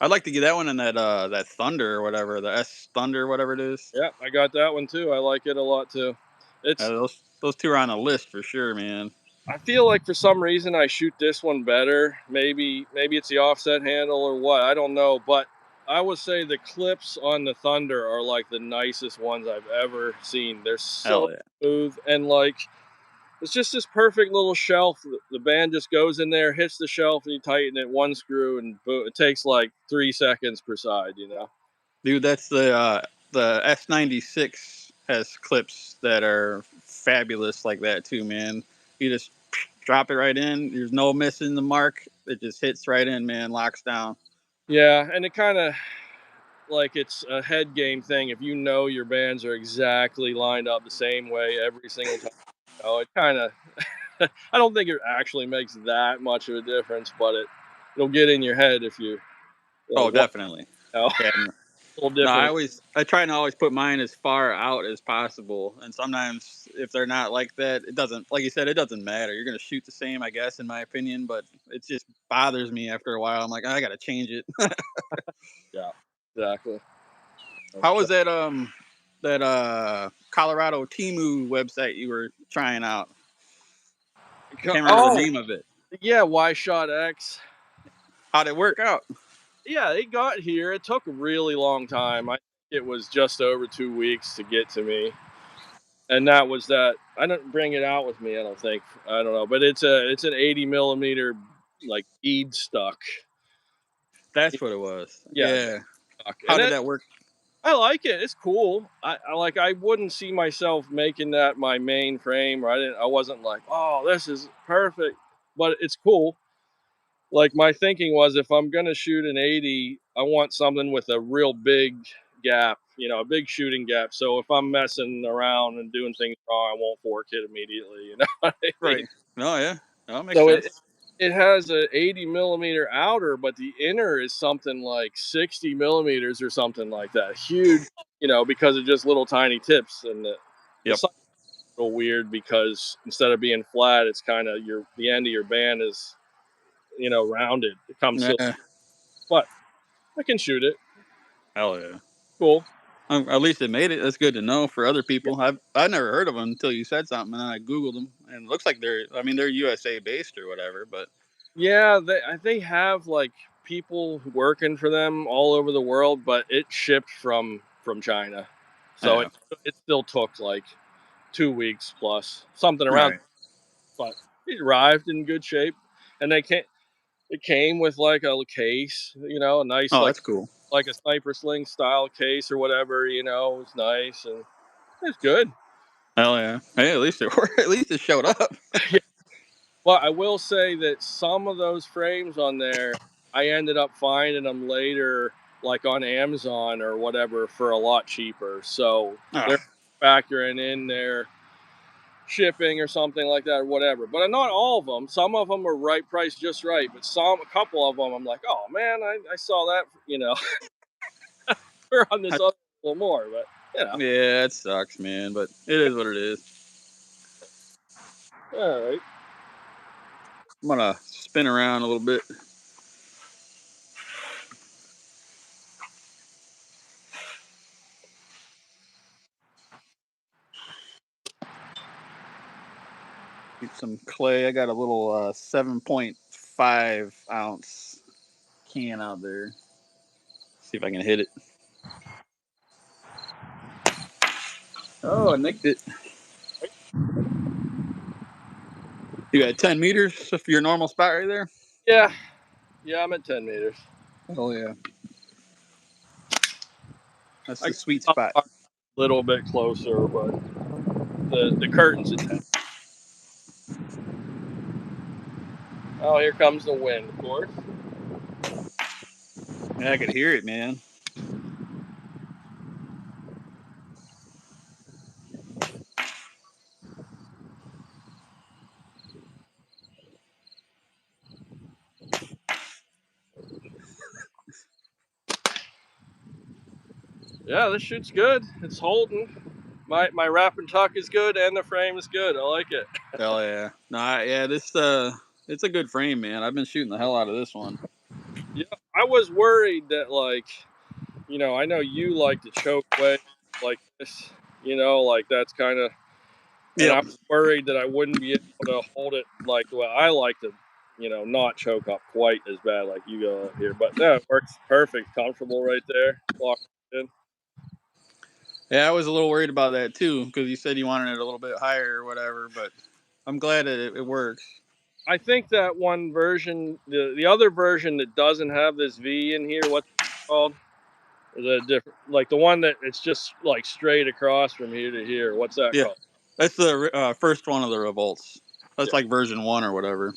I'd like to get that one in that Thunder or whatever, the S Thunder, whatever it is. Yeah, I got that one too. I like it a lot too. It's Those two are on the list for sure, man. I feel like for some reason I shoot this one better. Maybe it's the offset handle or what. I don't know, but I would say the clips on the Thunder are like the nicest ones I've ever seen. They're so Hell yeah. smooth and like it's just this perfect little shelf. The band just goes in there, hits the shelf, and you tighten it one screw, and boom, it takes like 3 seconds per side. Dude, that's the S96 has clips that are fabulous like that too, man. You just drop it right in. There's no missing the mark. It just hits right in, man. Locks down. Yeah, and it kind of like it's a head game thing. If you know your bands are exactly lined up the same way every single time, it kind of. I don't think it actually makes that much of a difference, but it'll get in your head if you Oh, like what definitely. you know, Yeah. a little No, different. I try to always put mine as far out as possible. And sometimes if they're not like that, it doesn't, like you said, it doesn't matter. You're gonna shoot the same, I guess, in my opinion. But it just bothers me after a while. I'm like, I gotta change it. Yeah, exactly. How was that Colorado Timu website you were trying out? I can't remember the Oh name of it. yeah, Y shot X. How'd it work out? Yeah, it got here. It took a really long time. I think it was just over 2 weeks to get to me. And that was that. I didn't bring it out with me. I don't think. I don't know, but it's an 80 millimeter like bead stuck. That's what it was. Yeah, Yeah. stuck, How and did it. that work? I like it. It's cool. I like. I wouldn't see myself making that my main frame. Or I didn't. I wasn't like, oh, this is perfect. But it's cool. Like my thinking was, if I'm gonna shoot an 80, I want something with a real big gap. A big shooting gap. So if I'm messing around and doing things wrong, I won't fork it immediately. You know what I mean? Right. Oh yeah. Oh, that makes So it sense. it has a 80 millimeter outer, but the inner is something like 60 millimeters or something like that. Huge, because of just little tiny tips, and the Yep. side's a little weird because instead of being flat, it's kind of the end of your band is rounded. It comes silver, Yeah. but I can shoot it. Hell yeah. Cool. At least it made it. That's good to know for other Yeah, people. I've never heard of them until you said something, and then I googled them, and it looks like they're USA based or whatever. But yeah. They have like people working for them all over the world, but it shipped from China, so yeah, it still took like 2 weeks plus something around, right. but it arrived in good shape, and it came with like a case, a nice Oh, that's cool. like a sniper sling style case or whatever, it was nice and it's good. Hell yeah. Hey, at least it worked. At least it showed up. Yeah. Well, I will say that some of those frames on there, I ended up finding them later, like on Amazon or whatever, for a lot cheaper. So Ah, they're factoring in their shipping or something like that or whatever. But not all of them. Some of them are right price just right, but a couple of them, I'm like, oh man, I saw that, we're on this I- other a little more, but yeah, it sucks, man, but it is what it is. all right. I'm gonna spin around a little bit. Get some clay. I got a little 7.5 ounce can out there. See if I can hit it. Oh, I nicked it. You got 10 meters of your normal spot right there. Yeah, yeah, I'm at 10 meters. Oh yeah, that's I the got sweet a spot. little bit closer, but the curtain's at 10. Oh, here comes the wind, of course. Yeah, I could hear it, man. Yeah, this shoot's good. It's holding. My wrap and tuck is good, and the frame is good. I like it. Hell yeah. No, yeah, this it's a good frame, man. I've been shooting the hell out of this one. Yeah, I was worried that I know you like to choke way like this. Like that's kind of, and I Yep. was worried that I wouldn't be able to hold it like well. I like to, not choke up quite as bad like you go up here. But no, it works perfect, comfortable right there. Locked in. Yeah, I was a little worried about that too because you said you wanted it a little bit higher or whatever, but I'm glad that it works. I think that one version, the other version that doesn't have this V in here, what's it called? Is it a different, like the one that it's just like straight across from here to here? What's that Yeah, called? that's the first one of the revolts. Yeah. That's like version one or whatever.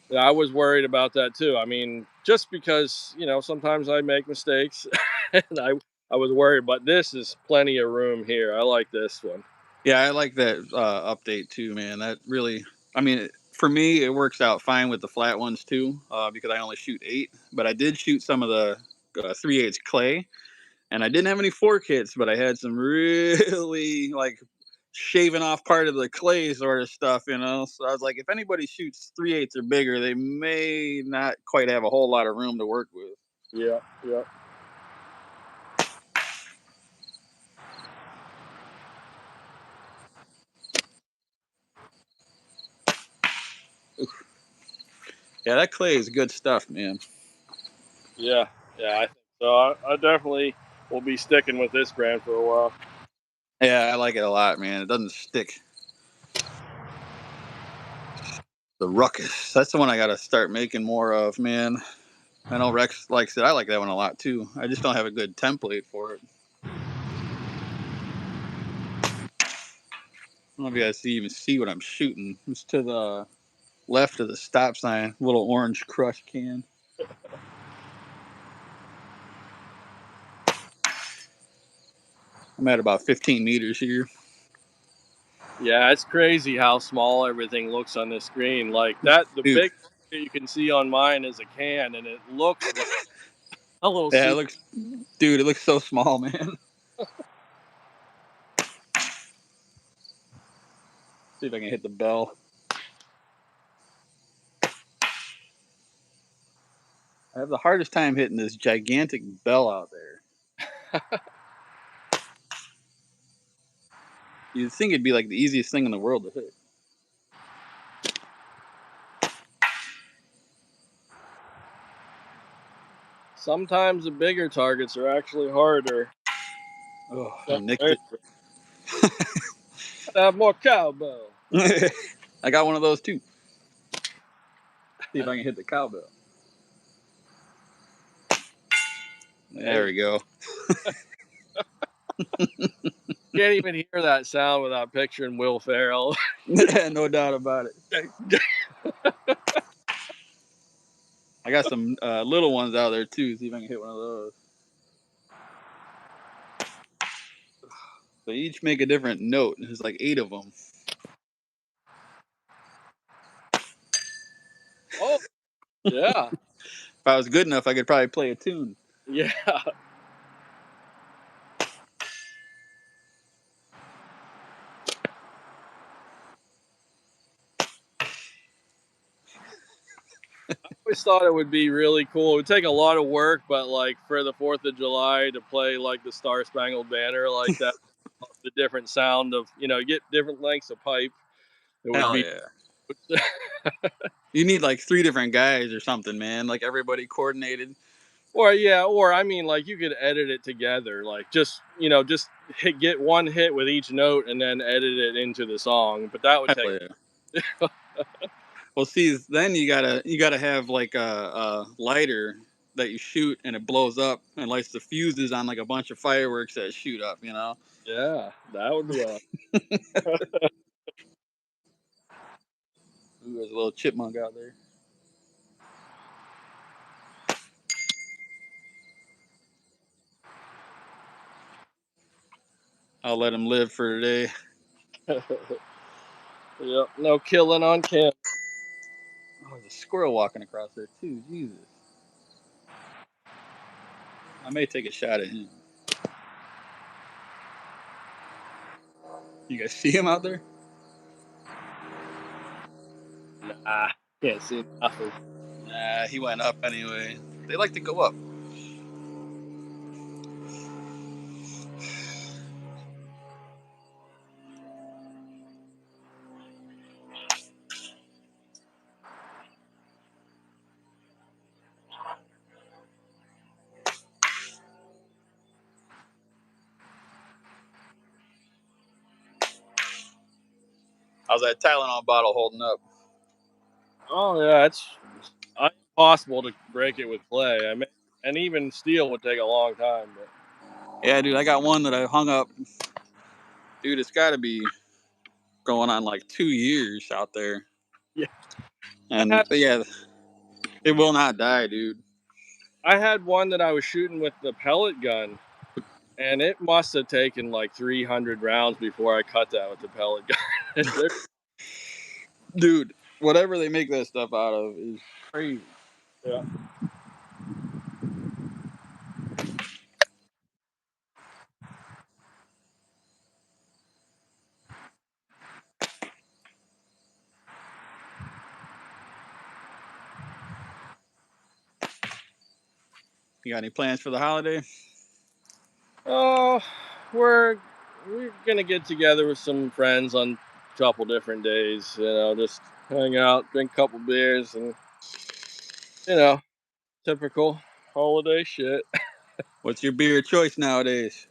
Yeah, I was worried about that too. I mean, just because sometimes I make mistakes, and I was worried, but this is plenty of room here. I like this one. Yeah, I like that update too, man. That really, I mean, for me, it works out fine with the flat ones too, because I only shoot 8. But I did shoot some of the 3/8 clay, and I didn't have any fork hits, but I had some really like shaving off part of the clay sort of stuff, you know. So I was like, if anybody shoots 3/8 or bigger, they may not quite have a whole lot of room to work with. Yeah, yeah, Yeah, that clay is good stuff, man. yeah, yeah. I think so. I definitely will be sticking with this brand for a while. Yeah, I like it a lot, man. It doesn't stick. The ruckus. That's the one I got to start making more of, man. I know Rex likes it. I like that one a lot too. I just don't have a good template for it. I don't know if you guys even see what I'm shooting. It's to the left of the stop sign, little orange crush can. I'm at about 15 meters here. Yeah, it's crazy how small everything looks on this screen. Like that, the Dude. big that you can see on mine is a can, and it looks like a little Yeah, it soup. looks, dude, it looks so small, man. See if I can hit the bell. I have the hardest time hitting this gigantic bell out there. You'd think it'd be like the easiest thing in the world to hit. Sometimes the bigger targets are actually harder. Oh, I So, nicked hey, it. have more cowbell. I got one of those too. See if I can hit the cowbell. There Hey, we go. can't even hear that sound without picturing Will Ferrell. No doubt about it. I got some little ones out there too. See if I can hit one of those. They each make a different note. There's like 8 of them. Oh, yeah, If I was good enough, I could probably play a tune. yeah. Always thought it would be really cool. It would take a lot of work, but like for the 4th of July to play like the Star Spangled Banner like that, the different sound of get different lengths of pipe. It would Hell be. yeah. You need like 3 different guys or something, man. Like everybody coordinated. Or yeah, or I mean, like you could edit it together, like just get one hit with each note and then edit it into the song. But that would Hell take. yeah. Well, see, then you gotta have like a lighter that you shoot and it blows up and lights the fuses on like a bunch of fireworks that shoot up. Yeah, that would be awesome. Ooh, there's a little chipmunk out there. I'll let him live for today. Yep, no killing on camera. Oh, there's a squirrel walking across there too. Jesus. I may take a shot at him. You guys see him out there? Nah, can't see nothing. Nah, he went up anyway. They like to go up. How's that Tylenol bottle holding up? Oh yeah, it's impossible to break it with clay. I mean, and even steel would take a long time. But Yeah, dude, I got one that I hung up. Dude, it's got to be going on like 2 years out there. yeah, I And had yeah, it will not die, dude. I had one that I was shooting with the pellet gun, and it must have taken like 300 rounds before I cut that with the pellet gun. Dude, whatever they make that stuff out of is crazy. Yeah. You got any plans for the holiday? Oh, we're we're gonna get together with some friends on a couple different days. Just hang out, drink a couple beers, and you know, typical holiday shit. What's your beer choice nowadays?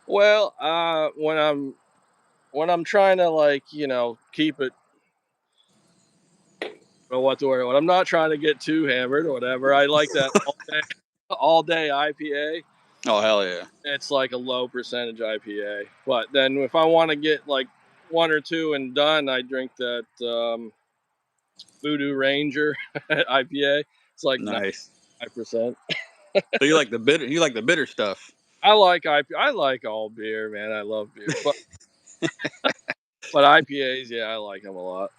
Well, when I'm trying to like keep it. Well, what's the word? When I'm not trying to get too hammered or whatever, I like that all day IPA. Oh, hell yeah. It's like a low percentage IPA. But then if I want to get like one or two and done, I drink that Voodoo Ranger IPA. It's like Nice. 95%. So you like the bitter stuff. I like IPA. I like all beer, man. I love beer. But But IPAs, yeah, I like them a lot.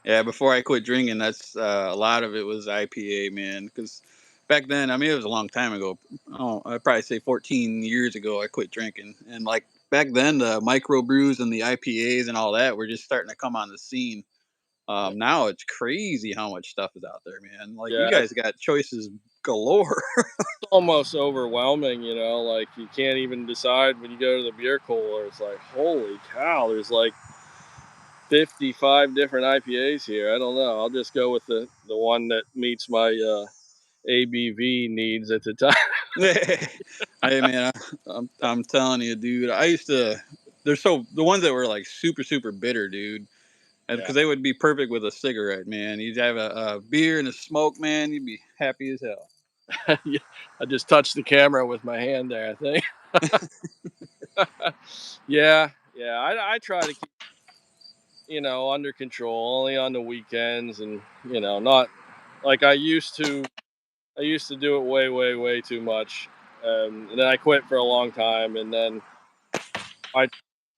Yeah, before I quit drinking, that's a lot of it was IPA, man. Because back then, I mean, it was a long time ago. Oh, I'd probably say 14 years ago, I quit drinking, and like back then, the microbrews and the IPAs and all that were just starting to come on the scene. Yeah, Now it's crazy how much stuff is out there, man. Like you yeah, guys got choices galore. it's almost overwhelming, you know. Like you can't even decide when you go to the beer cooler. It's like, holy cow, there's like 55 different IPAs here. I don't know. I'll just go with the one that meets my ABV needs at the time. Hey man, I'm telling you, dude. I used to. There's so the ones that were like super super bitter, dude. Yeah, Because they would be perfect with a cigarette, man. You'd have a beer and a smoke, man. You'd be happy as hell. yeah. I just touched the camera with my hand there. I think. Yeah, yeah. I try to keep under control, only on the weekends, and not like I used to. I used to do it way, way, way too much, and then I quit for a long time, and then I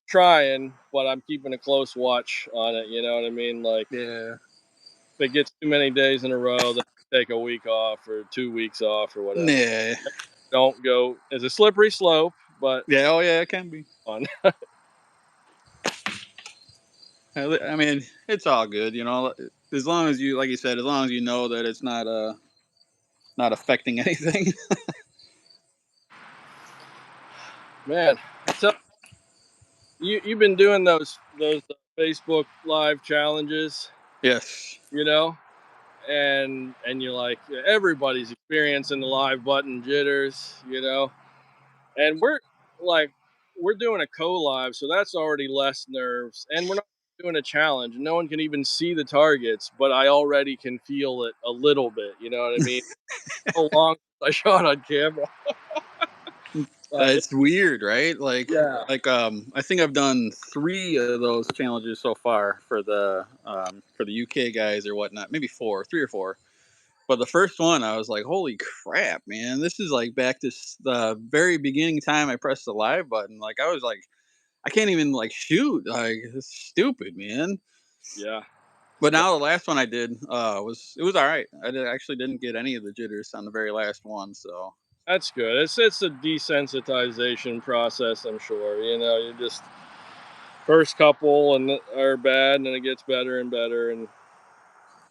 trying, but I'm keeping a close watch on it. You know what I mean? Like Yeah. if it gets too many days in a row, then I take a week off or 2 weeks off or whatever. Yeah. Don't go. It's a slippery slope, but Yeah. Oh yeah, it can be. fun. I mean, it's all good, you know. As long as you, like you said, as long as you know that it's not affecting anything. Man, I tell you've been doing those Facebook live challenges, Yes. you know, and you're like everybody's experiencing the live button jitters, and like we're doing a co-live, so that's already less nerves, and we're not doing a challenge. No one can even see the targets, but I already can feel it a little bit. You know what I mean? So long since I shot on camera, but It's weird, right? yeah, I think I've done 3 of those challenges so far for the UK guys or whatnot. Maybe 4, 3 or 4. But the first one, I was like, "Holy crap, man! This is like back to the very beginning time I pressed the live button. Like I was like, I can't even like shoot. Like it's stupid, man." yeah, But now the last one I did was all right. Actually didn't get any of the jitters on the very last one. So that's good. It's a desensitization process, I'm sure. You just first couple and are bad, and then it gets better and better, and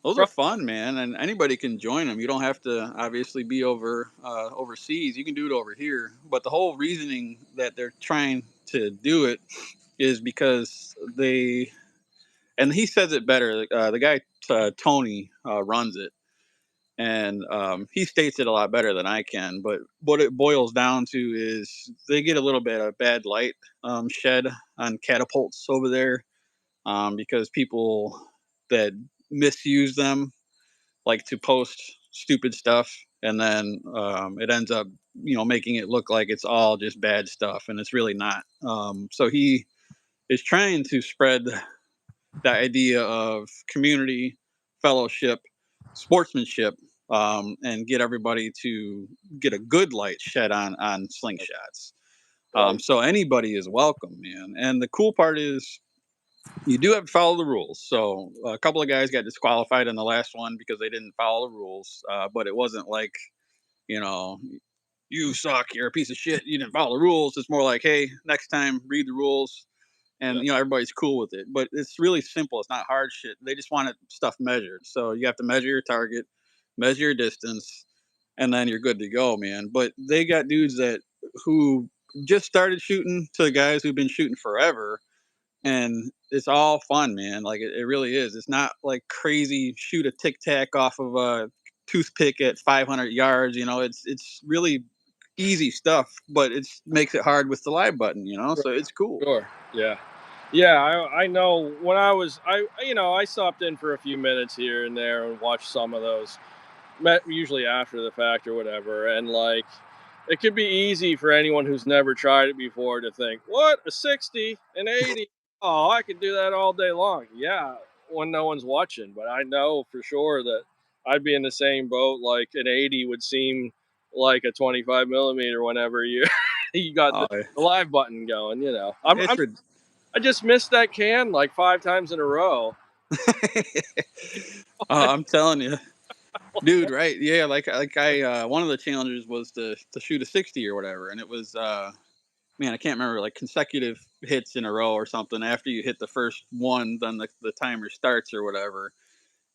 those are pro- fun, man, and anybody can join them. You don't have to obviously be overseas. You can do it over here. But the whole reasoning that they're trying to do it is because they and he says it better. The guy Tony runs it, and he states it a lot better than I can. But what it boils down to is they get a little bit of bad light shed on catapults over there because people that misuse them like to post stupid stuff, and then it ends up making it look like it's all just bad stuff, and it's really not. So he is trying to spread the idea of community, fellowship, sportsmanship, and get everybody to get a good light shed on slingshots. right, So anybody is welcome, man. And the cool part is you do have to follow the rules. So a couple of guys got disqualified in the last one because they didn't follow the rules. But it wasn't like you know you suck, you're a piece of shit, you didn't follow the rules. It's more like, hey, next time read the rules, and yeah, everybody's cool with it. But it's really simple. It's not hard shit. They just want stuff measured. So you have to measure your target, measure your distance, and then you're good to go, man. But they got dudes that who just started shooting to guys who've been shooting forever, and it's all fun, man. Like it really is. It's not like crazy shoot a tic tac off of a toothpick at 500 yards. It's really easy stuff, but it makes it hard with the live button. sure, So it's cool. sure, yeah. Yeah, I know when I stopped in for a few minutes here and there and watched some of those, usually after the fact or whatever, and like it could be easy for anyone who's never tried it before to think, what, a 60, an 80? Oh, I could do that all day long. Yeah, when no one's watching, but I know for sure that I'd be in the same boat. Like an 80 would seem like a 25 millimeter whenever you you got Oh, the live button going. I'm it's I just missed that can like 5 times in a row. I'm telling you, dude. Right? Yeah. Like I one of the challenges was to shoot a 60 or whatever, and it was man, I can't remember, like consecutive hits in a row or something. After you hit the first one, then the timer starts or whatever.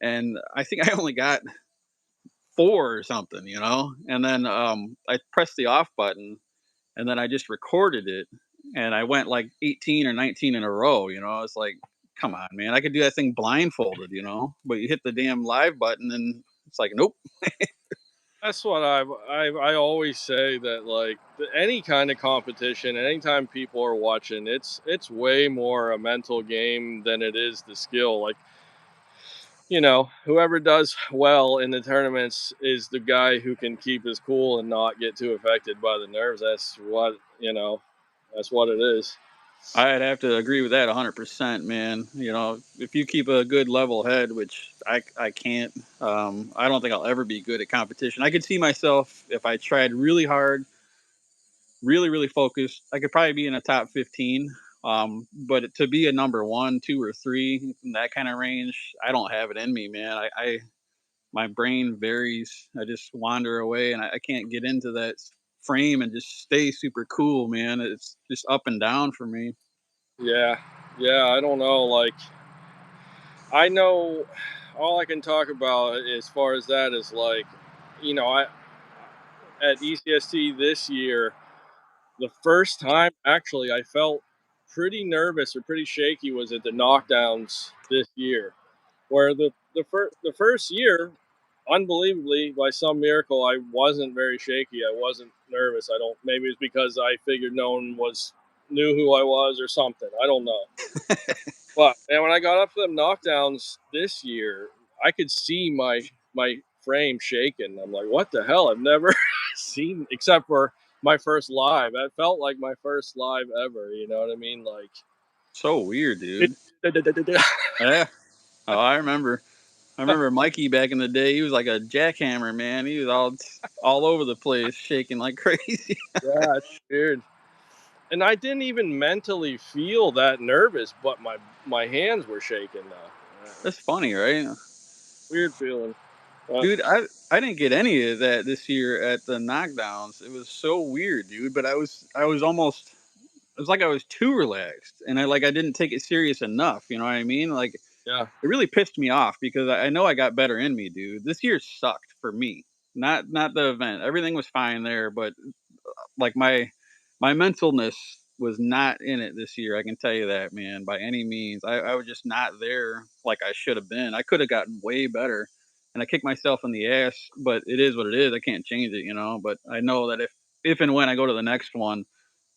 And I think I only got four or something, you know. And then I pressed the off button, and then I just recorded it, and I went like 18 or 19 in a row. You know, it's like, come on, man, I could do that thing blindfolded, you know. But you hit the damn live button, and it's like, nope. That's what I always say that like any kind of competition, anytime people are watching, it's way more a mental game than it is the skill. Like whoever does well in the tournaments is the guy who can keep his cool and not get too affected by the nerves. That's what it is. I'd have to agree with that 100%, man. You know, if you keep a good level head, which I can't, I don't think I'll ever be good at competition. I could see myself if I tried really hard, really focused. I could probably be in a top 15. But to be a number one, two, or three in that kind of range, I don't have it in me, man. I my brain varies. I just wander away, and I can't get into that frame and just stay super cool, man. It's just up and down for me. Yeah, yeah. I don't know. Like I know all I can talk about as far as that is like, I at ECST this year, the first time actually I felt pretty nervous or pretty shaky was at the knockdowns this year, where the first year, unbelievably by some miracle, I wasn't very shaky. I wasn't nervous. I don't. Maybe it's because I figured no one was knew who I was or something. I don't know. But and when I got up to them knockdowns this year, I could see my frame shaking. I'm like, what the hell? I've never seen except for my first live. That felt like my first live ever. You know what I mean? Like, So weird, dude. Yeah. Oh, I remember Mikey back in the day. He was like a jackhammer, man. He was all over the place, shaking like crazy. yeah, it's weird. And I didn't even mentally feel that nervous, but my hands were shaking though. That's funny, right? Weird feeling. But Dude, I didn't get any of that this year at the knockdowns. It was so weird, dude. But I was almost, it was like I was too relaxed, and I didn't take it serious enough. You know what I mean? Like yeah, it really pissed me off because I know I got better in me, dude. This year sucked for me. Not the event. Everything was fine there, but like my mentalness was not in it this year. I can tell you that, man, by any means. I was just not there like I should have been. I could have gotten way better, and I kicked myself in the ass. But it is what it is. I can't change it, you know. But I know that if and when I go to the next one,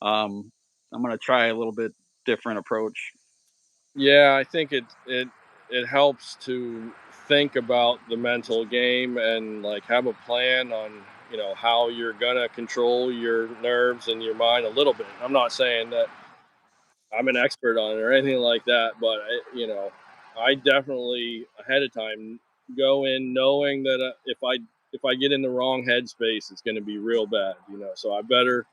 um, I'm gonna try a little bit different approach. yeah. I think it helps to think about the mental game and like have a plan on how you're gonna control your nerves and your mind a little bit. I'm not saying that I'm an expert on it or anything like that, but I definitely ahead of time go in knowing that if I get in the wrong headspace, it's going to be real bad. So I better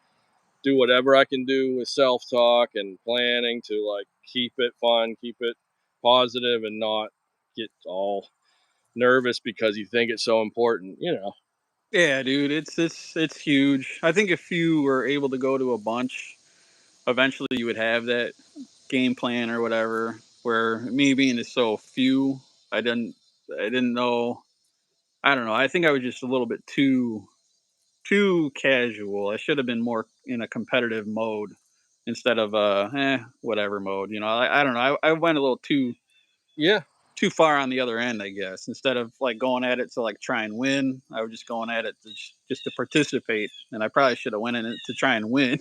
do whatever I can do with self talk and planning to like keep it fun, keep it positive, and not get all nervous because you think it's so important. Yeah, dude, it's huge. I think if you were able to go to a bunch, eventually you would have that game plan or whatever. Where me being is so few, I didn't I didn't know. I don't know. I think I was just a little bit too casual. I should have been more in a competitive mode instead of whatever mode. You know, I don't know. I went a little Yeah, too far on the other end, I guess. Instead of like going at it to like try and win, I was just going at it to just to participate. And I probably should have went in it to try and win,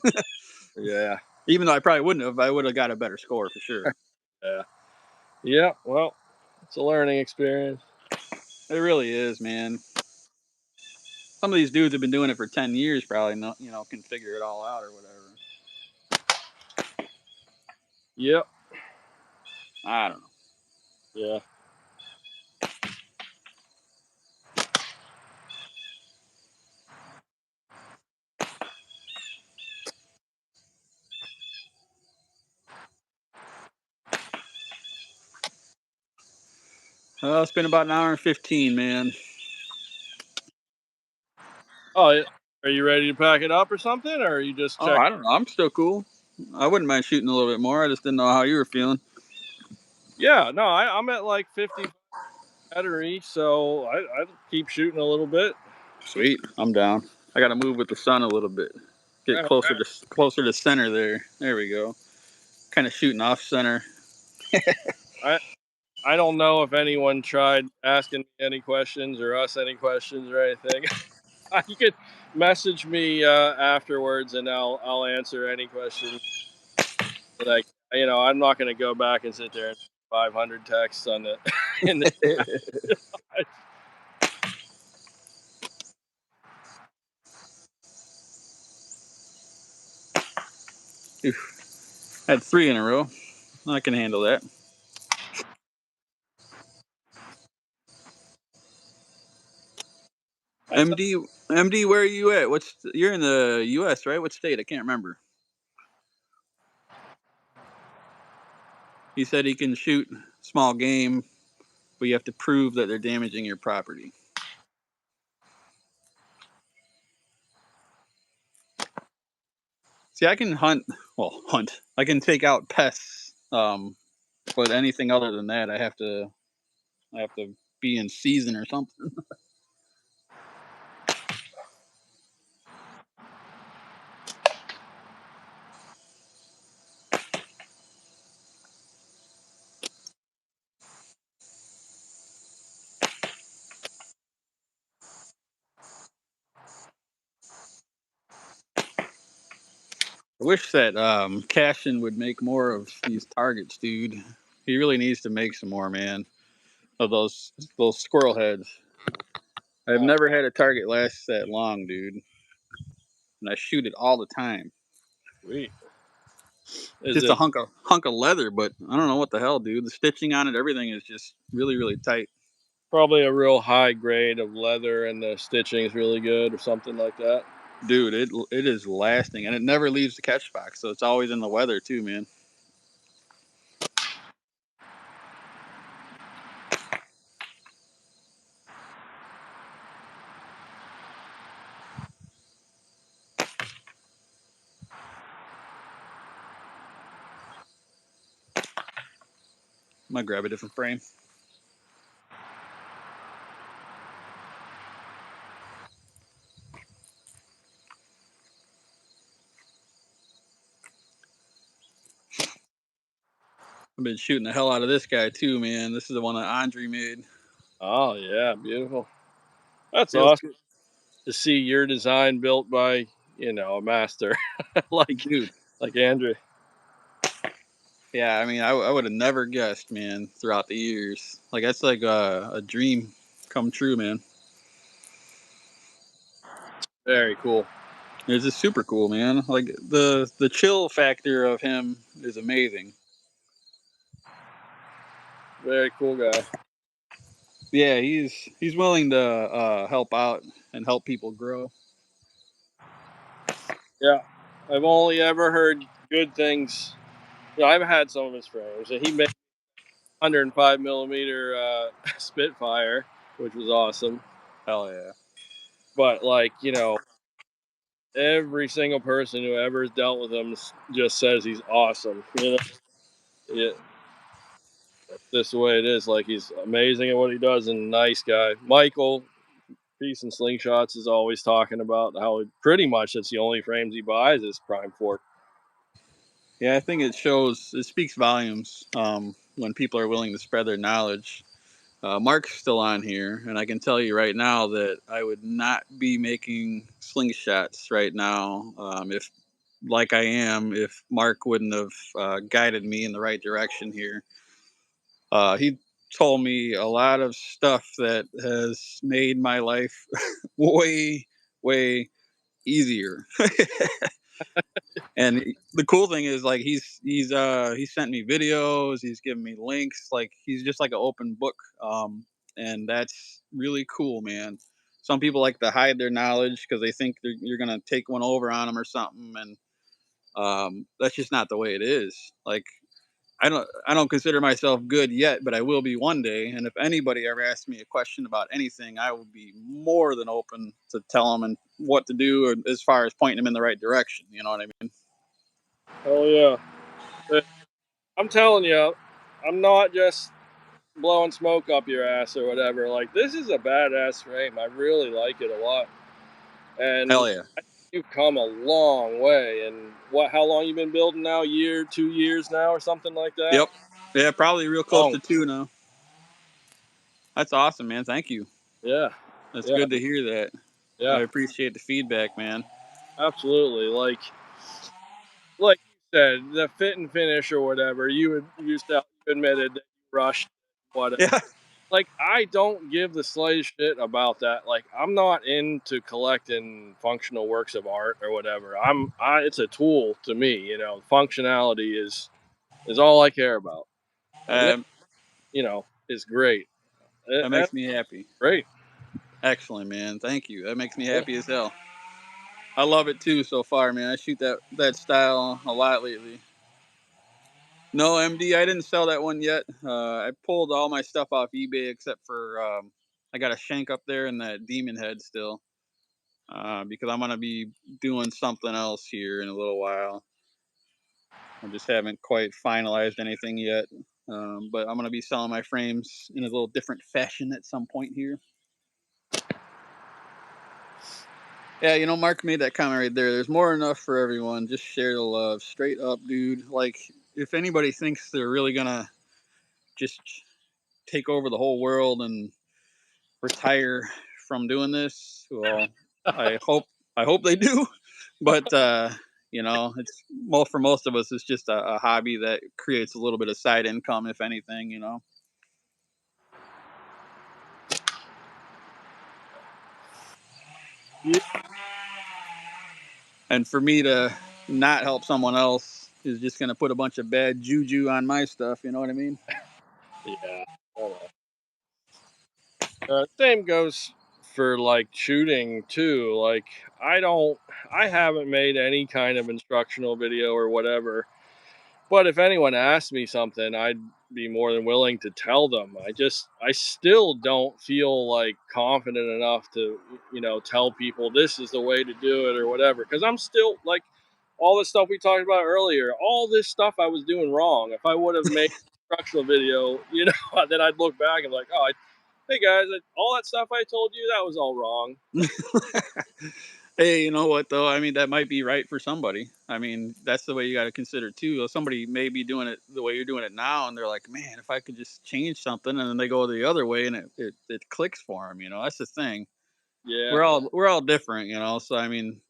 yeah, even though I probably wouldn't have. I would have got a better score for sure. yeah, yeah. Well, it's a learning experience. It really is, man. Some of these dudes have been doing it for 10 years, probably not, you know, can figure it all out or whatever. Yep. I don't know. Yeah. It's been about an hour and 15, man. Oh, yeah. Are you ready to pack it up or something, or are you just Oh, checking? I don't know. I'm still cool. I wouldn't mind shooting a little bit more. I just didn't know how you were feeling. Yeah, no, I'm at like 50 battery, so I keep shooting a little bit. Sweet. I'm down. I got to move with the sun a little bit. Get Yeah, closer to center there. There we go. Kind of shooting off center. I I don't know if anyone tried asking me any questions or us any questions or anything. You could message me afterwards, and I'll answer any questions that I'm not going to go back and sit there and 500 texts on the in the. Had 3 in a row. I can handle that. That's MD, where are you at? You're in the U.S., right? What state? I can't remember. He said he can shoot small game, but you have to prove that they're damaging your property. See, I can hunt. Well, hunt. I can take out pests. But anything other than that, I have to be in season or something. I wish that Cashin would make more of these targets, dude. He really needs to make some more, man, of those squirrel heads. I've never had a target last that long, dude, and I shoot it all the time. sweet. Is Just a it hunk of leather, but I don't know what the hell, dude. The stitching on it, everything is just really, really tight. probably a real high grade of leather and the stitching is really good or something like that? Dude, it is lasting, and it never leaves the catch box, so it's always in the weather too, man. I'm gonna grab a different frame. I've been shooting the hell out of this guy too, man. This is the one that Andre made. Oh yeah, beautiful. That's Feels awesome good, to see your design built by a master like dude. Andrew. Yeah, I mean, I would have never guessed, man. Throughout the years, like that's like a dream come true, man. Very cool. It's just super cool, man. Like the chill factor of him is amazing. Very cool guy. Yeah, he's willing to help out and help people grow. Yeah, I've only ever heard good things. I've had some of his frames, and he made 105 millimeter Spitfire, which was awesome. Hell yeah. But every single person who ever has dealt with him just says he's awesome. Yeah, this the way it is. Like he's amazing at what he does and nice guy. Michael, Peace and Slingshots, is always talking about how pretty much it's the only frames he buys is Prime Fork. Yeah, I think it speaks volumes when people are willing to spread their knowledge. Mark's still on here, and I can tell you right now that I would not be making slingshots right now if, like I am, if Mark wouldn't have guided me in the right direction here. He told me a lot of stuff that has made my life way, way easier. And the cool thing is, like, he's sent me videos, he's given me links, like he's just like an open book, and that's really cool, man. Some people like to hide their knowledge because they think you're gonna take one over on them or something, and that's just not the way it is. Like, I don't consider myself good yet, but I will be one day. And if anybody ever asks me a question about anything, I will be more than open to tell them and what to do, or as far as pointing them in the right direction. You know what I mean? Hell yeah. But I'm telling you, I'm not just blowing smoke up your ass or whatever. Like, this is a badass frame. I really like it a lot. And Hell yeah. I think you've come a long way. And what? How long you been building now? A year, 2 years now, or something like that? Yep. Yeah, probably real close Long. to 2 now. That's awesome, man. Thank you. Yeah. That's Yeah. good to hear that. I Yeah. appreciate the feedback, man. Absolutely. Like you said, the fit and finish or whatever. You admitted that you rushed whatever. Yeah. Like, I don't give the slightest shit about that. Like, I'm not into collecting functional works of art or whatever. It's a tool to me. Functionality is all I care about, and Um, is great. that That's makes me happy. great. Excellent, man. Thank you. That makes me happy as hell. I love it too so far, man. I shoot that style a lot lately. No, MD, I didn't sell that one yet. I pulled all my stuff off eBay except for I got a shank up there and that demon head still, because I'm gonna be doing something else here in a little while. I just haven't quite finalized anything yet, but I'm gonna be selling my frames in a little different fashion at some point here. Yeah, Mark made that comment right there. There's more enough for everyone. Just share the love, straight up, dude. Like, if anybody thinks they're really gonna just take over the whole world and retire from doing this, well, I hope I hope they do. But it's for most of us, it's just a hobby that creates a little bit of side income, if anything. Yeah. And for me to not help someone else is just gonna put a bunch of bad juju on my stuff. You know what I mean? Yeah. Same goes for like shooting too. Like, I haven't made any kind of instructional video or whatever. But if anyone asked me something, I'd be more than willing to tell them. I still don't feel like confident enough to, tell people this is the way to do it or whatever. Cause I'm still like all the stuff we talked about earlier, all this stuff I was doing wrong. If I would have made an instructional video, then I'd look back and like, oh, hey guys, all that stuff I told you, that was all wrong. Hey, you know what though? I mean, that might be right for somebody. I mean, that's the way you got to consider too. Somebody may be doing it the way you're doing it now, and they're like, "Man, if I could just change something," and then they go the other way, and it clicks for them. That's the thing. Yeah. We're all different. So I mean,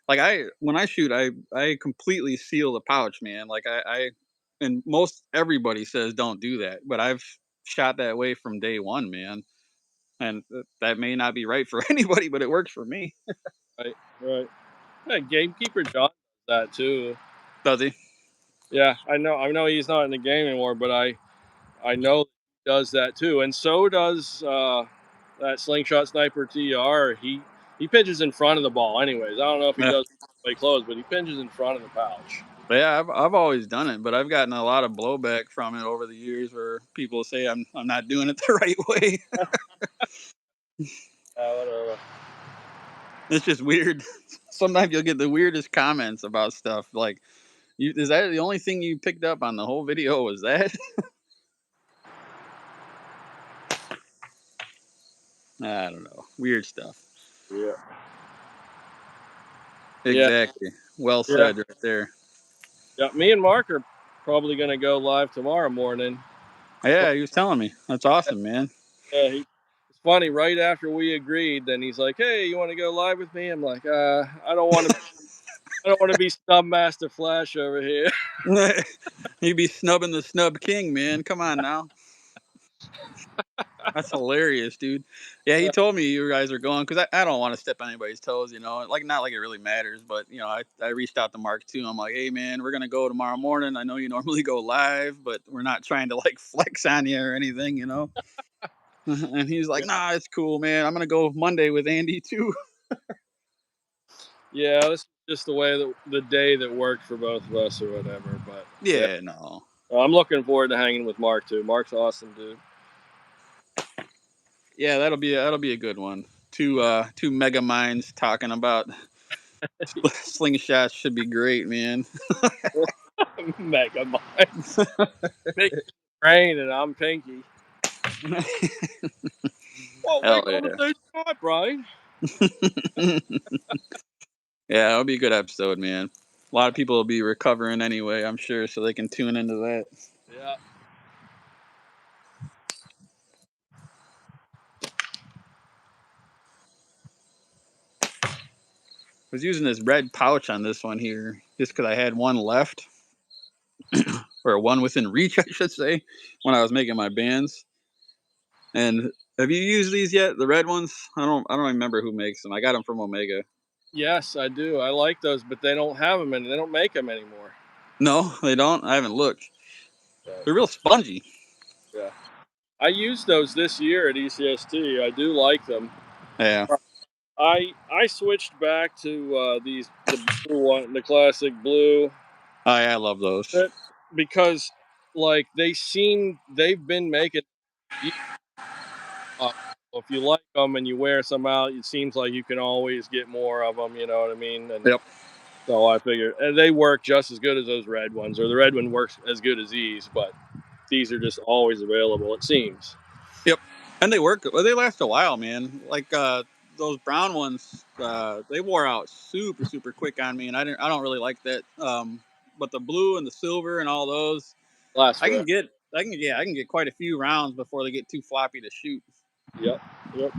like when I shoot, I completely seal the pouch, man. Like and most everybody says don't do that, but I've shot that way from day one, man. And that may not be right for anybody, but it works for me. Right. Right. Yeah, Gamekeeper John does that too. Does he? Yeah, I know. I know he's not in the game anymore, but I know he does that too, and so does that Slingshot Sniper TR. He pitches in front of the ball, anyways. I don't know if he Yeah. does play close, but he pitches in front of the pouch. Yeah, I've always done it, but I've gotten a lot of blowback from it over the years, where people say I'm not doing it the right way. Whatever. It's just weird. Sometimes you'll get the weirdest comments about stuff. Like, is that the only thing you picked up on the whole video? Was that? I don't know. Weird stuff. Yeah. Yeah. Exactly. Well Yeah. said, right there. Yeah. Me and Mark are probably gonna go live tomorrow morning. Yeah, he was telling me. That's awesome, man. Yeah, it's funny. Right after we agreed, then he's like, "Hey, you want to go live with me?" I'm like, I don't want to. I don't want to be Stub Master Flash over here." He'd be snubbing the snub king, man. Come on now. That's hilarious, dude. Yeah, he told me you guys are going because I don't want to step on anybody's toes, Like, not like it really matters, but, I reached out to Mark too. I'm like, hey, man, we're going to go tomorrow morning. I know you normally go live, but we're not trying to like flex on you or anything. And he's like, nah, it's cool, man. I'm going to go Monday with Andy too. Yeah, this is just the way that the day that worked for both of us or whatever. But yeah, Yeah, no. I'm looking forward to hanging with Mark too. Mark's awesome, dude. Yeah, that'll be a good one. Two mega minds talking about slingshots should be great, man. Mega minds. Big brain, and I'm Pinky. What we Hell gonna yeah. do tonight, Brian? Yeah, it'll be a good episode, man. A lot of people will be recovering anyway, I'm sure, so they can tune into that. Yeah. I was using this red pouch on this one here just because I had one left, or one within reach, I should say, when I was making my bands. And have you used these yet? The red ones? I don't remember who makes them. I got them from Omega. Yes, I do. I like those, but they don't have them and they don't make them anymore. No, they don't. I haven't looked. So, They're real spongy. yeah. I used those this year at ECST. I do like them. Yeah. I switched back to the blue one, the classic blue, Oh yeah, I love those. but because like they've been making. If you like them and you wear some out, it seems like you can always get more of them. You know what I mean? And Yep. so I figured and they work just as good as those red ones, or the red one works as good as these, but these are just always available. It seems. Yep. And they work. Well, they last a while, man. Like those brown ones, they wore out super quick on me, and I don't really like that. But the blue and the silver and all those, Last I forever. can get. I can get quite a few rounds before they get too floppy to shoot. Yep. Yep.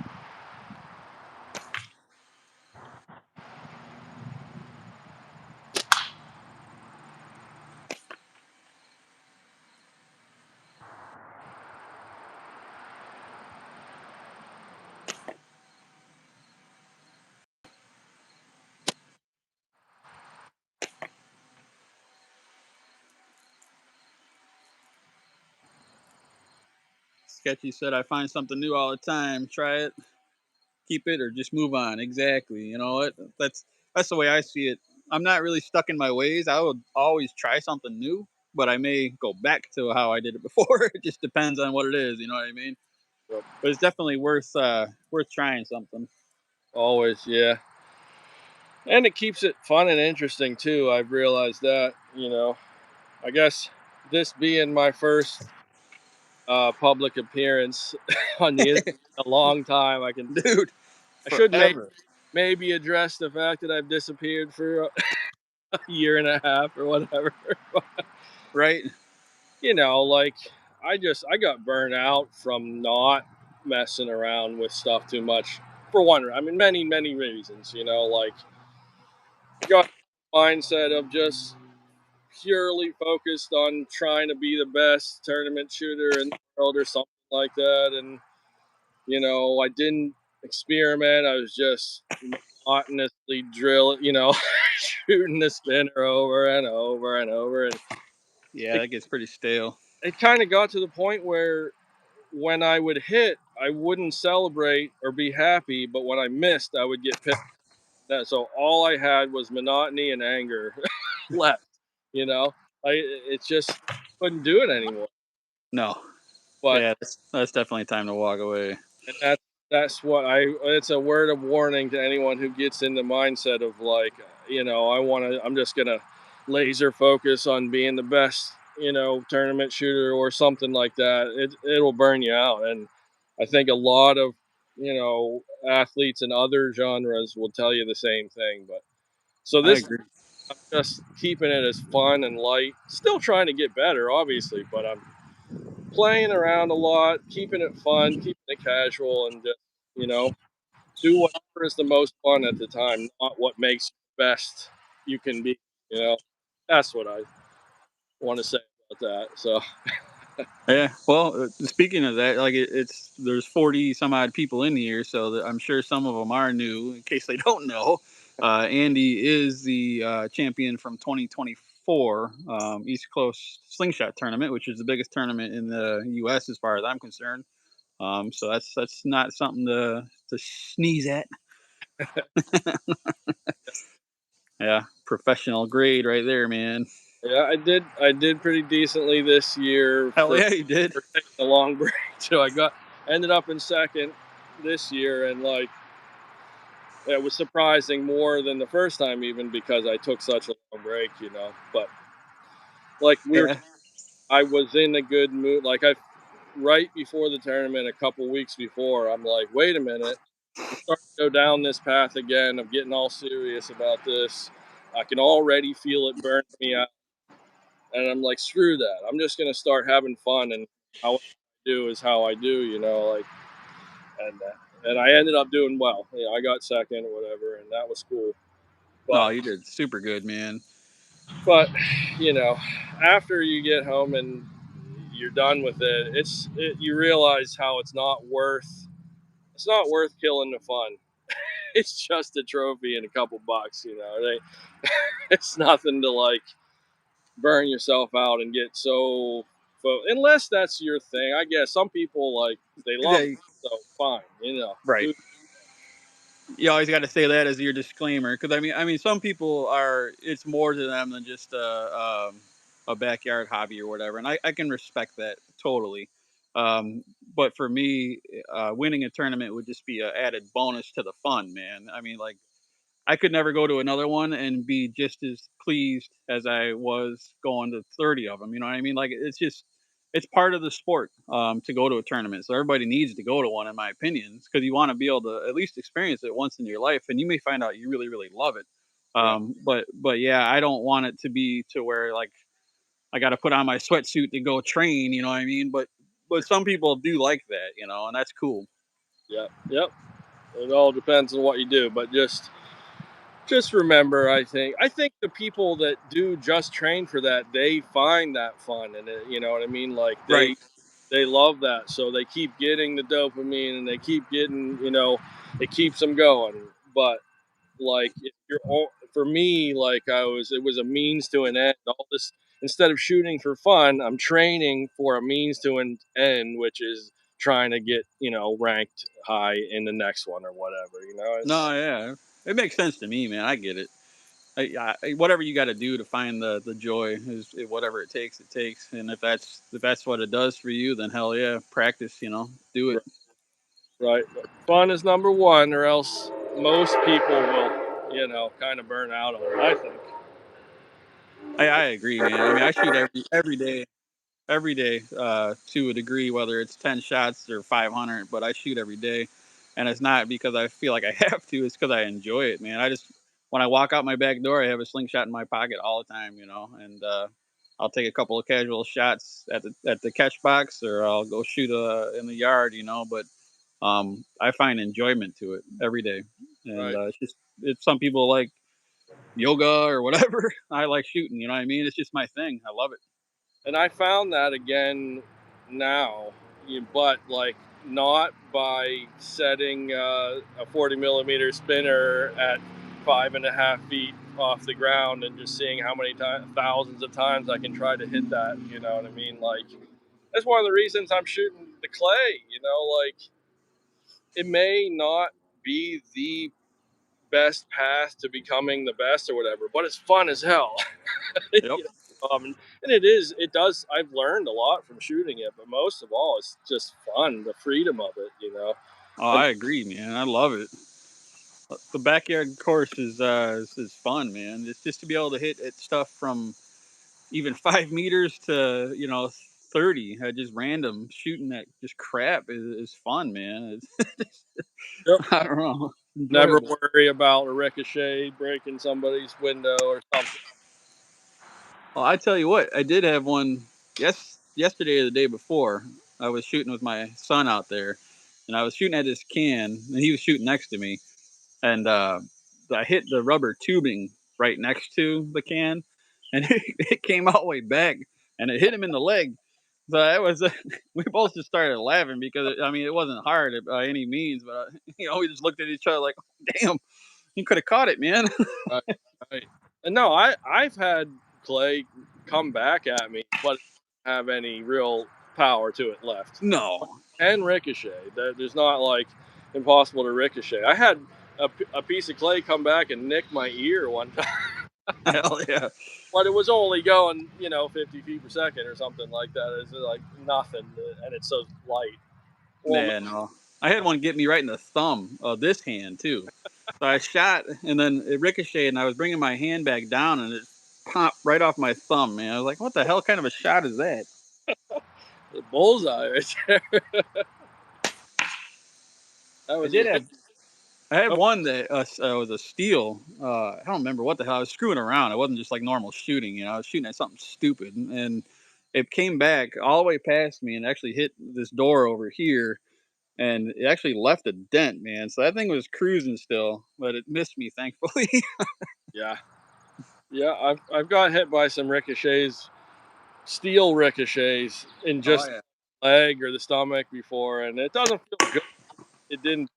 Sketchy said, "I find something new all the time. Try it, keep it, or just move on." Exactly. You know what? That's the way I see it. I'm not really stuck in my ways. I would always try something new, but I may go back to how I did it before. It just depends on what it is. You know what I mean? Yep. But it's definitely worth trying something. Always. Yeah. And it keeps it fun and interesting too. I've realized that. I guess this being my first public appearance on the internet in a long time, Dude, I should forever. maybe address the fact that I've disappeared for a year and a half or whatever. Right? Like I got burnt out from not messing around with stuff too much. For one, I mean, many reasons. Like got mindset of just purely focused on trying to be the best tournament shooter in the world or something like that, and I didn't experiment. I was just monotonously shooting the spinner over and over and over. And Yeah, it, that gets pretty stale. it kind of got to the point where when I would hit, I wouldn't celebrate or be happy, but when I missed, I would get pissed. So all I had was monotony and anger left. You know, it just couldn't do it anymore. No. But Yeah, that's definitely time to walk away. and that's what it's a word of warning to anyone who gets in the mindset of like, I'm just gonna laser focus on being the best, tournament shooter or something like that. It'll burn you out. And I think a lot of, athletes in other genres will tell you the same thing. But so I this agree. I'm just keeping it as fun and light, still trying to get better, obviously, but I'm playing around a lot, keeping it fun, keeping it casual, and just you know do whatever is the most fun at the time, not what makes you the best you can be. That's what I want to say about that. So Yeah. Well, speaking of that, like it's there's 40 some odd people in here, so I'm sure some of them are new. In case they don't know, Andy is the champion from 2024 East Coast Slingshot tournament, which is the biggest tournament in the U.S. as far as I'm concerned. So that's not something to sneeze at. Yeah, professional grade right there, man. Yeah, I did pretty decently this year Hell for yeah, you did. taking a long break. So I got ended up in second this year, and like it was surprising more than the first time, even because I took such a long break, you know. But like we were, Yeah, I was in a good mood. Like I, right before the tournament, a couple weeks before, I'm like, wait a minute, I'm starting to go down this path again. I'm getting all serious about this. I can already feel it burning me out. And I'm like, screw that. I'm just gonna start having fun, and how I do is how I do, you know. Like, and I ended up doing well. You know, I got second or whatever, and that was cool. no, But you did super good, man. but you know, after you get home and you're done with it, you realize how it's not worth killing the fun. It's just a trophy and a couple bucks, you know. It's nothing to like burn yourself out and get so unless that's your thing. I guess some people like they love it, Yeah, so fine, you know. right. You always got to say that as your disclaimer, because I mean, some people are. It's more to them than just a backyard hobby or whatever, and I can respect that totally. Um, but for me, winning a tournament would just be an added bonus to the fun, man. I mean, like I could never go to another one and be just as pleased as I was going to 30 of them. You know what I mean? Like it's just it's part of the sport to go to a tournament. So everybody needs to go to one, in my opinion, because you want to be able to at least experience it once in your life, and you may find out you really really love it. Yeah, But yeah, I don't want it to be to where like I got to put on my sweatsuit to go train. You know what I mean? But some people do like that, you know, and that's cool. yeah, yep. It all depends on what you do, but just remember, I think the people that do just train for that, they find that fun, and you know what I mean. Like Right. they love that, so they keep getting the dopamine, and they keep getting, you know, it keeps them going. But like if you're all, for me, like it was a means to an end. All this, instead of shooting for fun, I'm training for a means to an end, which is trying to get, you know, ranked high in the next one or whatever, you know. No, It's yeah, it makes sense to me, man. I get it. Whatever you got to do to find the joy is whatever it takes. It takes, and if that's what it does for you, then hell yeah, practice. You know, do it. right. Fun is number one, or else most people will, you know, kind of burn out on it, I think. I agree, man. I mean, I shoot every day to a degree, whether it's 10 shots or 500. But I shoot every day, and it's not because I feel like I have to. It's because I enjoy it, man. I just when I walk out my back door, I have a slingshot in my pocket all the time, you know, and I'll take a couple of casual shots at the catch box, or I'll go shoot in the yard, you know. But I find enjoyment to it every day, and Right. it's some people like yoga or whatever. I like shooting, you know what I mean? It's just my thing. I love it. And I found that again now, but like not by setting a 40 millimeter spinner at 5.5 feet off the ground and just seeing how many times, thousands of times I can try to hit that. You know what I mean? Like that's one of the reasons I'm shooting the clay. You know, like it may not be the best path to becoming the best or whatever, but it's fun as hell. Yep. You know, and it does. I've learned a lot from shooting it, but most of all, it's just fun, the freedom of it, you know. Oh, And I agree, man. I love it. The backyard course is fun, man. It's just to be able to hit at stuff from even 5 meters to 30, just random shooting that just crap is fun, man. It's, yep, I don't know, never enjoyable. worry about a ricochet breaking somebody's window or something. Well, I tell you what, I did have one. Yesterday or the day before, I was shooting with my son out there, and I was shooting at this can, and he was shooting next to me, and I hit the rubber tubing right next to the can, and it came all the way back, and it hit him in the leg. So that was we both just started laughing because I mean it wasn't hard by any means, but we just looked at each other like, damn, you could have caught it, man. Right, right. And no, I've had clay come back at me, but it doesn't have any real power to it left. No, And ricochet. There's not like impossible to ricochet. I had a piece of clay come back and nick my ear one time. Hell yeah. But it was only going, 50 feet per second or something like that. It's like nothing, and it's so light. Well, Nah, no. I had one get me right in the thumb of this hand too. So I shot, and then it ricocheted, and I was bringing my hand back down, and it popped right off my thumb. Man, I was like, "What the hell kind of a shot is that?" the bullseye right there. That I was did a hit. have I had Oh, one that was a steel. I don't remember what the hell. I was screwing around. It wasn't just like normal shooting. I was shooting at something stupid, and it came back all the way past me and actually hit this door over here, and it actually left a dent, man. So that thing was cruising still, but it missed me, thankfully. yeah, yeah. I've got hit by some ricochets, steel ricochets, in Oh just yeah. the leg or the stomach before, and it doesn't feel good. It didn't,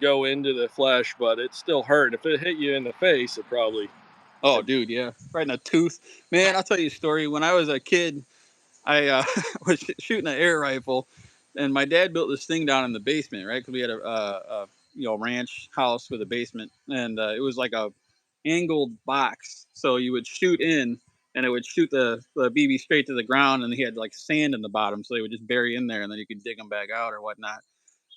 go into the flesh, but it still hurt. If it hit you in the face, it probably. Oh, dude, yeah, right in the tooth, man. I'll tell you a story. When I was a kid, I was shooting an air rifle, and my dad built this thing down in the basement, right? Because we had a ranch house with a basement, and it was like a angled box, so you would shoot in, and it would shoot the BB straight to the ground, and he had like sand in the bottom, so they would just bury in there, and then you could dig them back out or whatnot.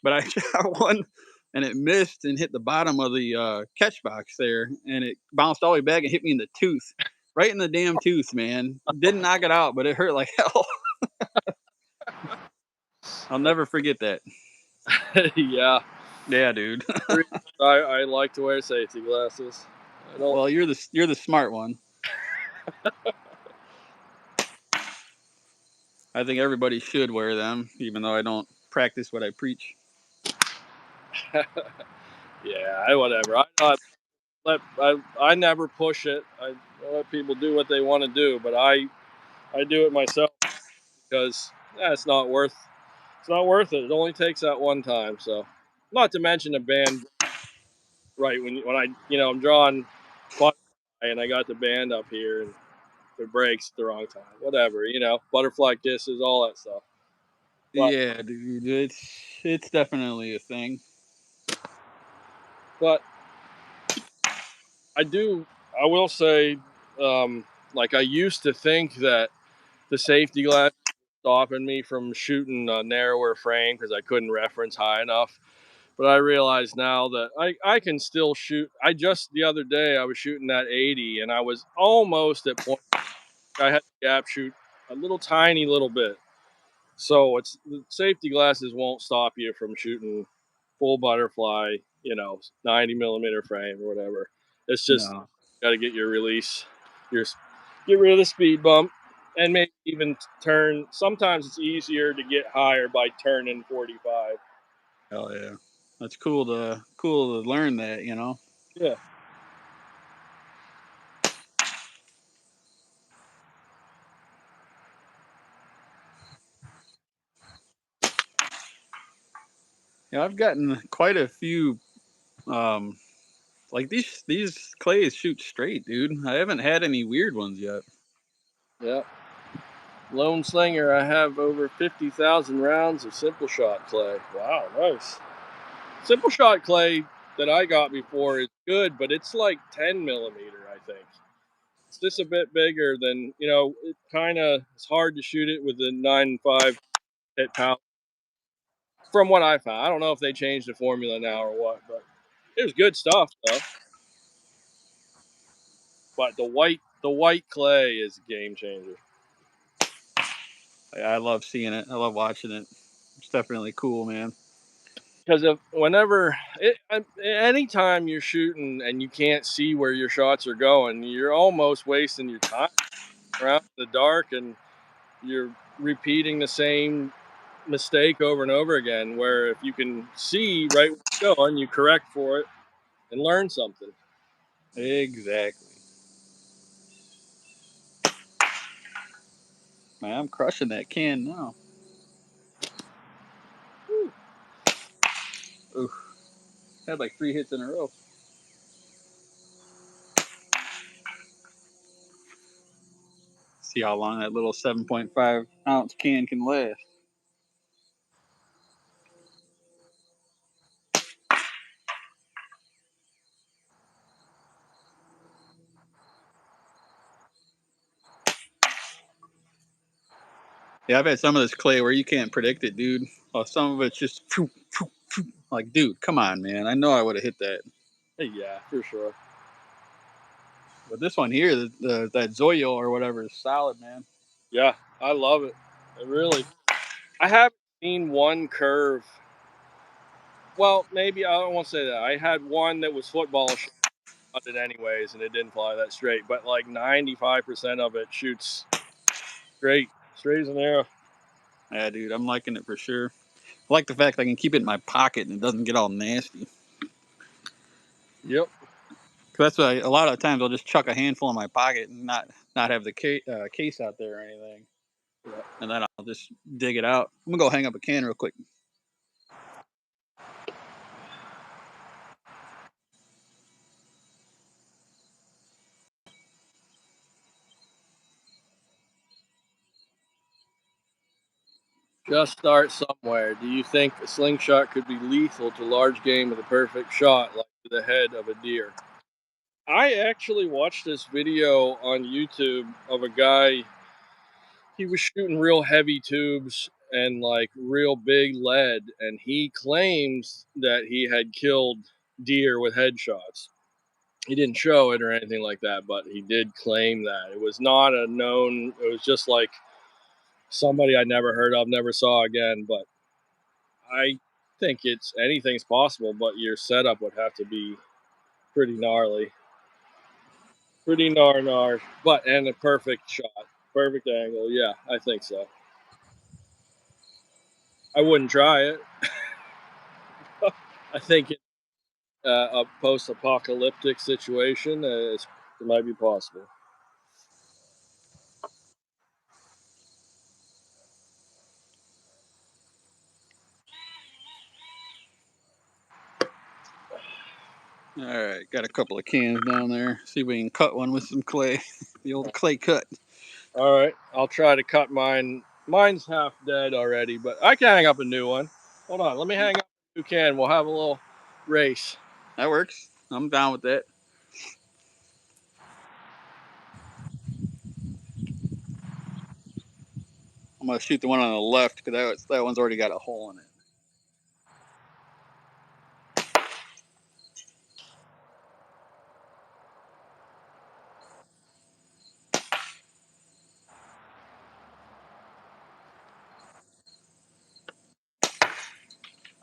But I shot one, and it missed and hit the bottom of the catch box there, and it bounced all the way back and hit me in the tooth, right in the damn tooth, man. Didn't knock it out, but it hurt like hell. I'll never forget that. Yeah. Yeah, dude. I like to wear safety glasses. I don't. Well, you're the smart one. I think everybody should wear them, even though I don't practice what I preach. Yeah, whatever. I never push it. I let people do what they want to do, but I do it myself because it's not worth it. It only takes that one time. So, not to mention a band, right? When I'm drawing butterfly and I got the band up here and if it breaks at the wrong time, whatever. Butterfly kisses, all that stuff. But Yeah, dude. It's definitely a thing. but I do. I will say, um, like I used to think that the safety glass stopping me from shooting a narrower frame because I couldn't reference high enough. But I realize now that I can still shoot. I just the other day I was shooting that 80 and I was almost at point. I had to gap shoot a little tiny little bit. So it's the safety glasses won't stop you from shooting full butterfly, 90 millimeter frame or whatever. It's just No. got to get your release, your get rid of the speed bump, and maybe even turn. Sometimes it's easier to get higher by turning 45. Hell yeah. That's cool to learn that. Yeah, Yeah, I've gotten quite a few um like these clays shoot straight, dude. I haven't had any weird ones yet. yeah. Lone Slinger, I have over 50,000 rounds of simple shot clay. Wow, nice. Simple shot clay that I got before is good, but it's like 10 millimeter, I think. It's just a bit bigger than, it kind of, it's hard to shoot it with the 9.5 hit power. From what I found, I don't know if they changed the formula now or what, but it was good stuff though. But the white clay is a game changer I love seeing it. I love watching it. It's definitely cool, man. because if whenever anytime you're shooting and you can't see where your shots are going, you're almost wasting your time around in the dark and you're repeating the same mistake over and over again. Where if you can see right where you're going, you correct for it and learn something. Exactly. Man, I'm crushing that can now. Whew. Ooh, had like 3 hits in a row. See how long that little 7.5 ounce can last. Yeah, I've had some of this clay where you can't predict it, dude. Well, some of it's just like, dude, come on, man. I know I would have hit that. Yeah, for sure. But this one here, that Zoyo or whatever, is solid, man. Yeah, I love it. I really. I haven't seen one curve. Well, maybe I don't want to say that. I had one that was football shot it anyways, and it didn't fly that straight. But like 95% of it shoots straight as an arrow. Yeah, dude, I'm liking it for sure. I like the fact I can keep it in my pocket and it doesn't get all nasty. Yep. That's why a lot of times I'll just chuck a handful in my pocket and not have the case out there or anything, Yeah. and then I'll just dig it out. I'm gonna go hang up a can real quick. Just start somewhere. Do you think a slingshot could be lethal to large game with a perfect shot, like to the head of a deer? I actually watched this video on YouTube of a guy. He was shooting real heavy tubes and like real big lead, and he claims that he had killed deer with headshots. He didn't show it or anything like that, but he did claim that. It was not a known, it was just like somebody I never heard of, never saw again. But I think it's anything's possible, but your setup would have to be pretty gnarly. Pretty gnar. But and a perfect shot. Perfect angle. Yeah, I think so. I wouldn't try it. I think it, a post apocalyptic situation, it might be possible. All right, got a couple of cans down there. See if we can cut one with some clay. The old clay cut. All right, I'll try to cut mine. Mine's half dead already, but I can hang up a new one. Hold on, let me hang up a new can. We'll have a little race. That works. I'm down with that. I'm gonna shoot the one on the left because that one's already got a hole in it.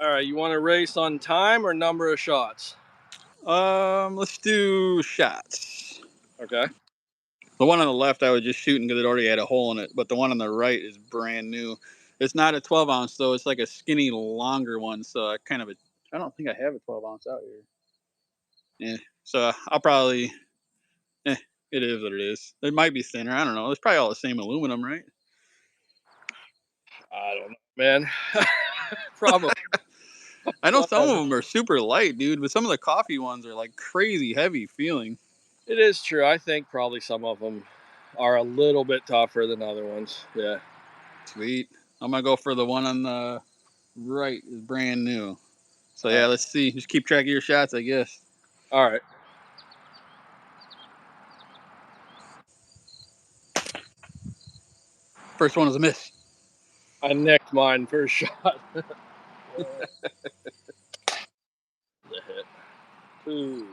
All right, you want to race on time or number of shots? Let's do shots. Okay. The one on the left, I was just shooting because it already had a hole in it, but the one on the right is brand new. It's not a 12 ounce though. It's like a skinny, longer one. So I don't think I have a 12 ounce out here. Yeah. So I'll probably. Eh, it is what it is. It might be thinner. I don't know. It's probably all the same aluminum, right? I don't know, man. Probably. I know some of Whatever. them are super light, dude, but some of the coffee ones are like crazy heavy feeling. It is true. I think probably some of them are a little bit tougher than other ones. Yeah. Sweet. I'm gonna go for the one on the right. Is brand new. So All yeah, right. let's see. Just keep track of your shots, I guess. All right. First one is a miss. I nicked mine first shot. The hit. Two.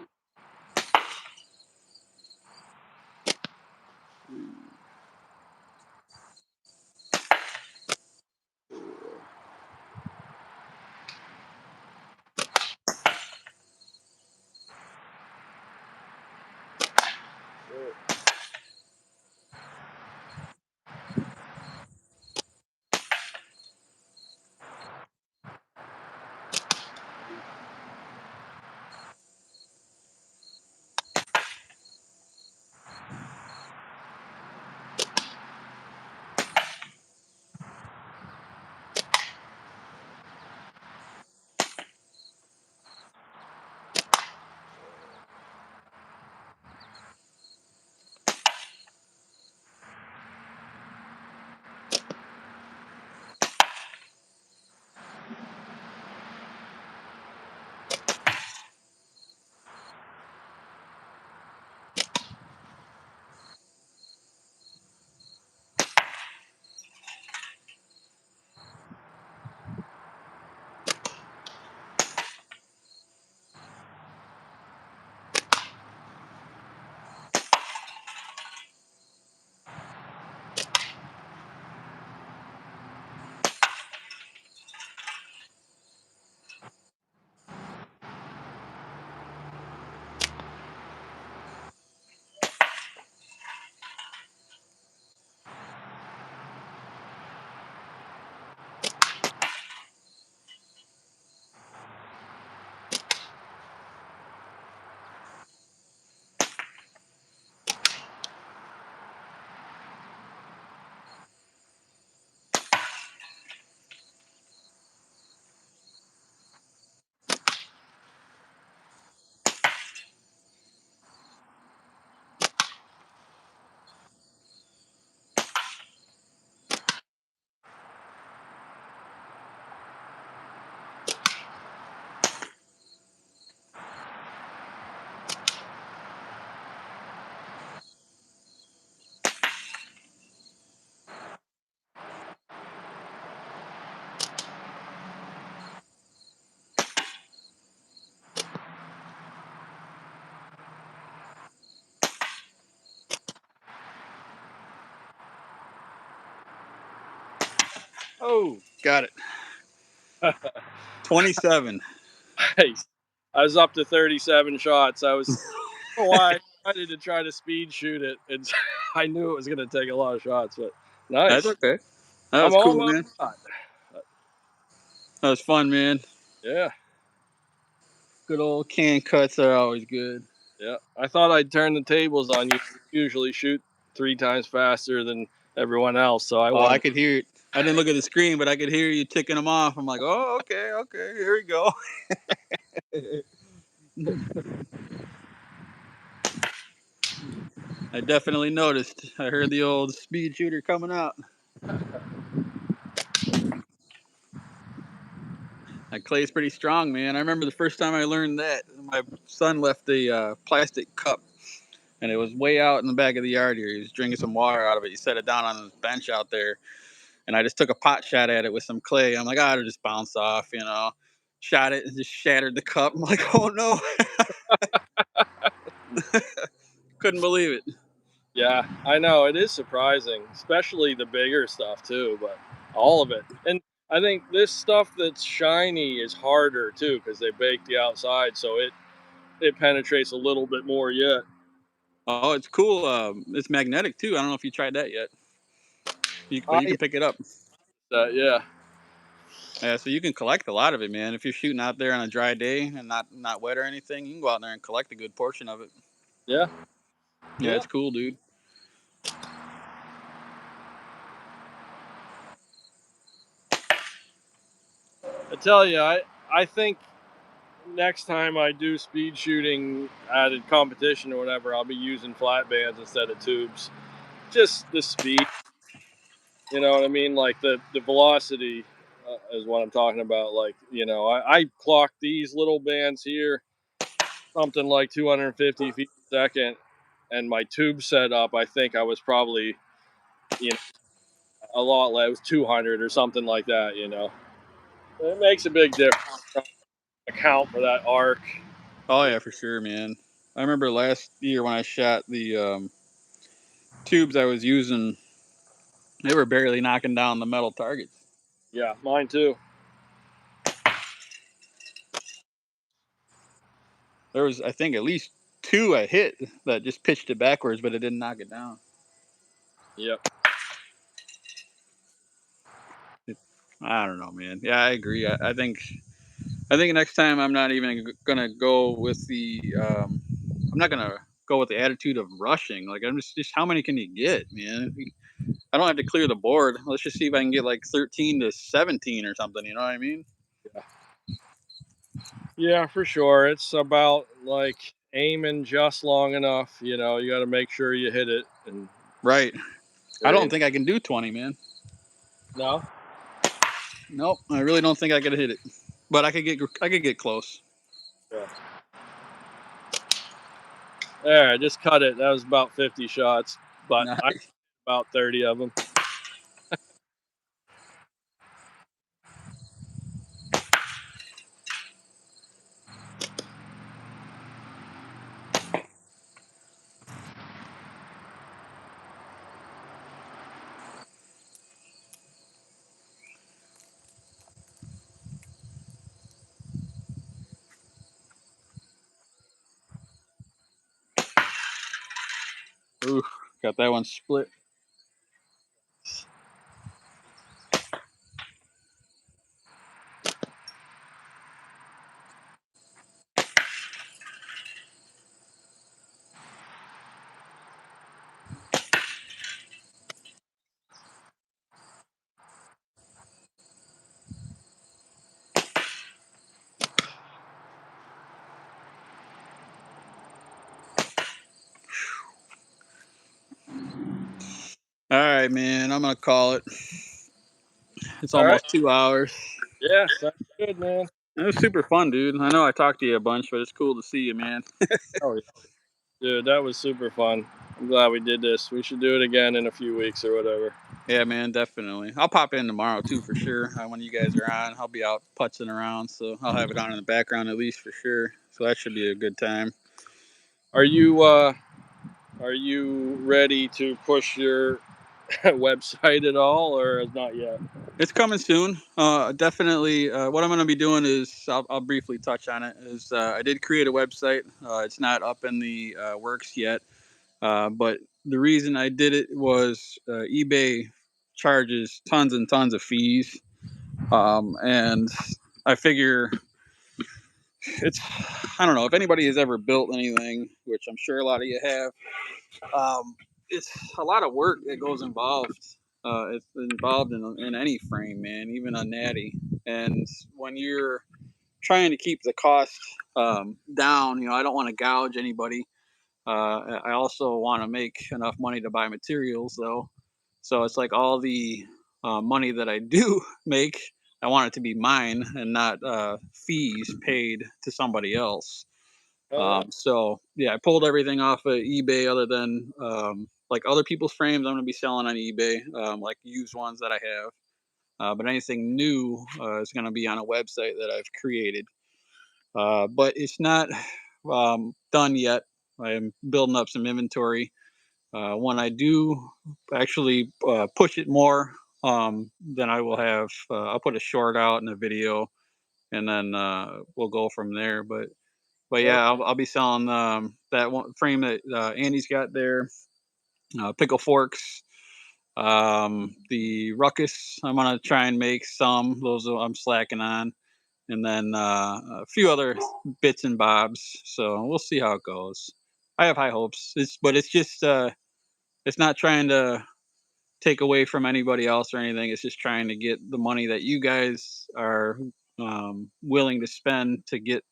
Oh, Got it. 27. nice. I was up to 37 shots. I don't know why I decided to try to speed shoot it. And I knew it was going to take a lot of shots, but That's nice. okay. That I'm was cool, almost man. shot. That was fun, man. Yeah. Good old can cuts are always good. Yeah. I thought I'd turn the tables on you. You usually shoot 3 times faster than everyone else. So I Oh, I wanted, could hear it. I didn't look at the screen, but I could hear you ticking them off. I'm like, oh, okay, okay, here we go. I definitely noticed. I heard the old speed shooter coming out. That clay's pretty strong, man. I remember the first time I learned that. My son left a plastic cup, and it was way out in the back of the yard here. He was drinking some water out of it. He set it down on his bench out there, and I just took a pot shot at it with some clay. I'm like, it'll just bounce off, you know. Shot it and just shattered the cup. I'm like, oh no. Couldn't believe it. yeah, I know it is surprising, especially the bigger stuff too, but all of it. And I think this stuff that's shiny is harder too because they bake the outside, so it penetrates a little bit more yet. Oh, it's cool. It's magnetic too. I don't know if you tried that yet, but you I can pick it up. yeah, Yeah, so you can collect a lot of it, man. If you're shooting out there on a dry day and not wet or anything, you can go out there and collect a good portion of it. yeah, Yeah, yeah. it's cool, dude. I tell you, I think next time I do speed shooting at a competition or whatever, I'll be using flatbands instead of tubes. Just the speed, you know what I mean? Like the velocity is what I'm talking about. Like I clocked these little bands here something like 250 feet a second, and my tube setup, I think I was probably you know a lot less. It was 200 or something like that. It makes a big difference. Account for that arc. Oh yeah, for sure, man. I remember last year when I shot the tubes I was using, they were barely knocking down the metal targets. Yeah, mine too. There was, I think, at least two I hit that just pitched it backwards, but it didn't knock it down. Yep. It, I don't know, man. Yeah, I agree. I think next time I'm not even gonna go with the I'm not gonna go with the attitude of rushing. Like I'm just how many can you get, man? I don't have to clear the board. Let's just see if I can get like 13 to 17 or something. You know what I mean? Yeah. Yeah, for sure. It's about like aiming just long enough. You got to make sure you hit it and Right. I don't great. think I can do 20, man. No. Nope. I really don't think I could hit it, but I could get close. Yeah. There, I just cut it. That was about 50 shots, but I Nice. about 30 of them. Ooh, got that one split. All right, man. I'm gonna call it. It's All right. almost 2 hours. Yeah, sounds good, man. It was super fun, dude. I know I talked to you a bunch, but it's cool to see you, man. Oh yeah, dude, that was super fun. I'm glad we did this. We should do it again in a few weeks or whatever. Yeah, man, definitely. I'll pop in tomorrow too, for sure. When you guys are on, I'll be out putzing around, so I'll have it on in the background at least for sure. So that should be a good time. Are you ready to push your website at all, or not yet? It's coming soon. Definitely. What I'm going to be doing is I'll briefly touch on it. Is I did create a website. It's not up in the works yet, but the reason I did it was eBay charges tons and tons of fees, and I figure it's I don't know if anybody has ever built anything, which I'm sure a lot of you have. It's a lot of work that goes involved. It's involved in any frame, man, even a natty. And when you're trying to keep the cost down, I don't want to gouge anybody. I also want to make enough money to buy materials, though. So it's like all the money that I do make, I want it to be mine and not fees paid to somebody else. Oh yeah. So yeah, I pulled everything off of eBay other than like other people's frames. I'm gonna be selling on eBay, like used ones that I have. But anything new is gonna be on a website that I've created. But it's not done yet. I am building up some inventory. When I do actually push it more, then I will have. I'll put a short out and a video, and then we'll go from there. But Oh, yeah, I'll be selling that one frame that Andy's got there. Pickle forks, the ruckus. I'm gonna try and make some. Those I'm slacking on, and then a few other bits and bobs. So we'll see how it goes. I have high hopes. It's just it's not trying to take away from anybody else or anything. It's just trying to get the money that you guys are willing to spend to get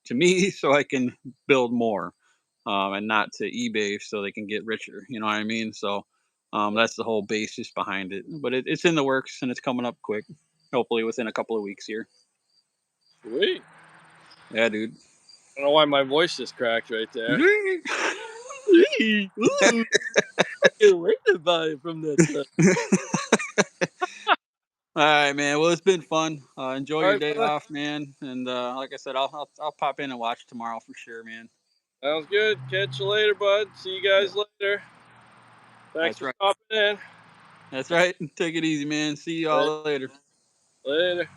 to me so I can build more, and not to eBay so they can get richer. You know what I mean? So that's the whole basis behind it. But it's in the works and it's coming up quick. Hopefully within a couple of weeks here. sweet. Yeah, dude. I don't know why my voice just cracked right there. Ooh, get away from that stuff. All right, man. Well, it's been fun. Enjoy All your right, day brother. off, man. And like I said, I'll pop in and watch tomorrow for sure, man. Sounds good. Catch you later, bud. See you Yeah, guys later. Thanks that's for right. stopping in. That's right. Take it easy, man. See you Later. all later. Later.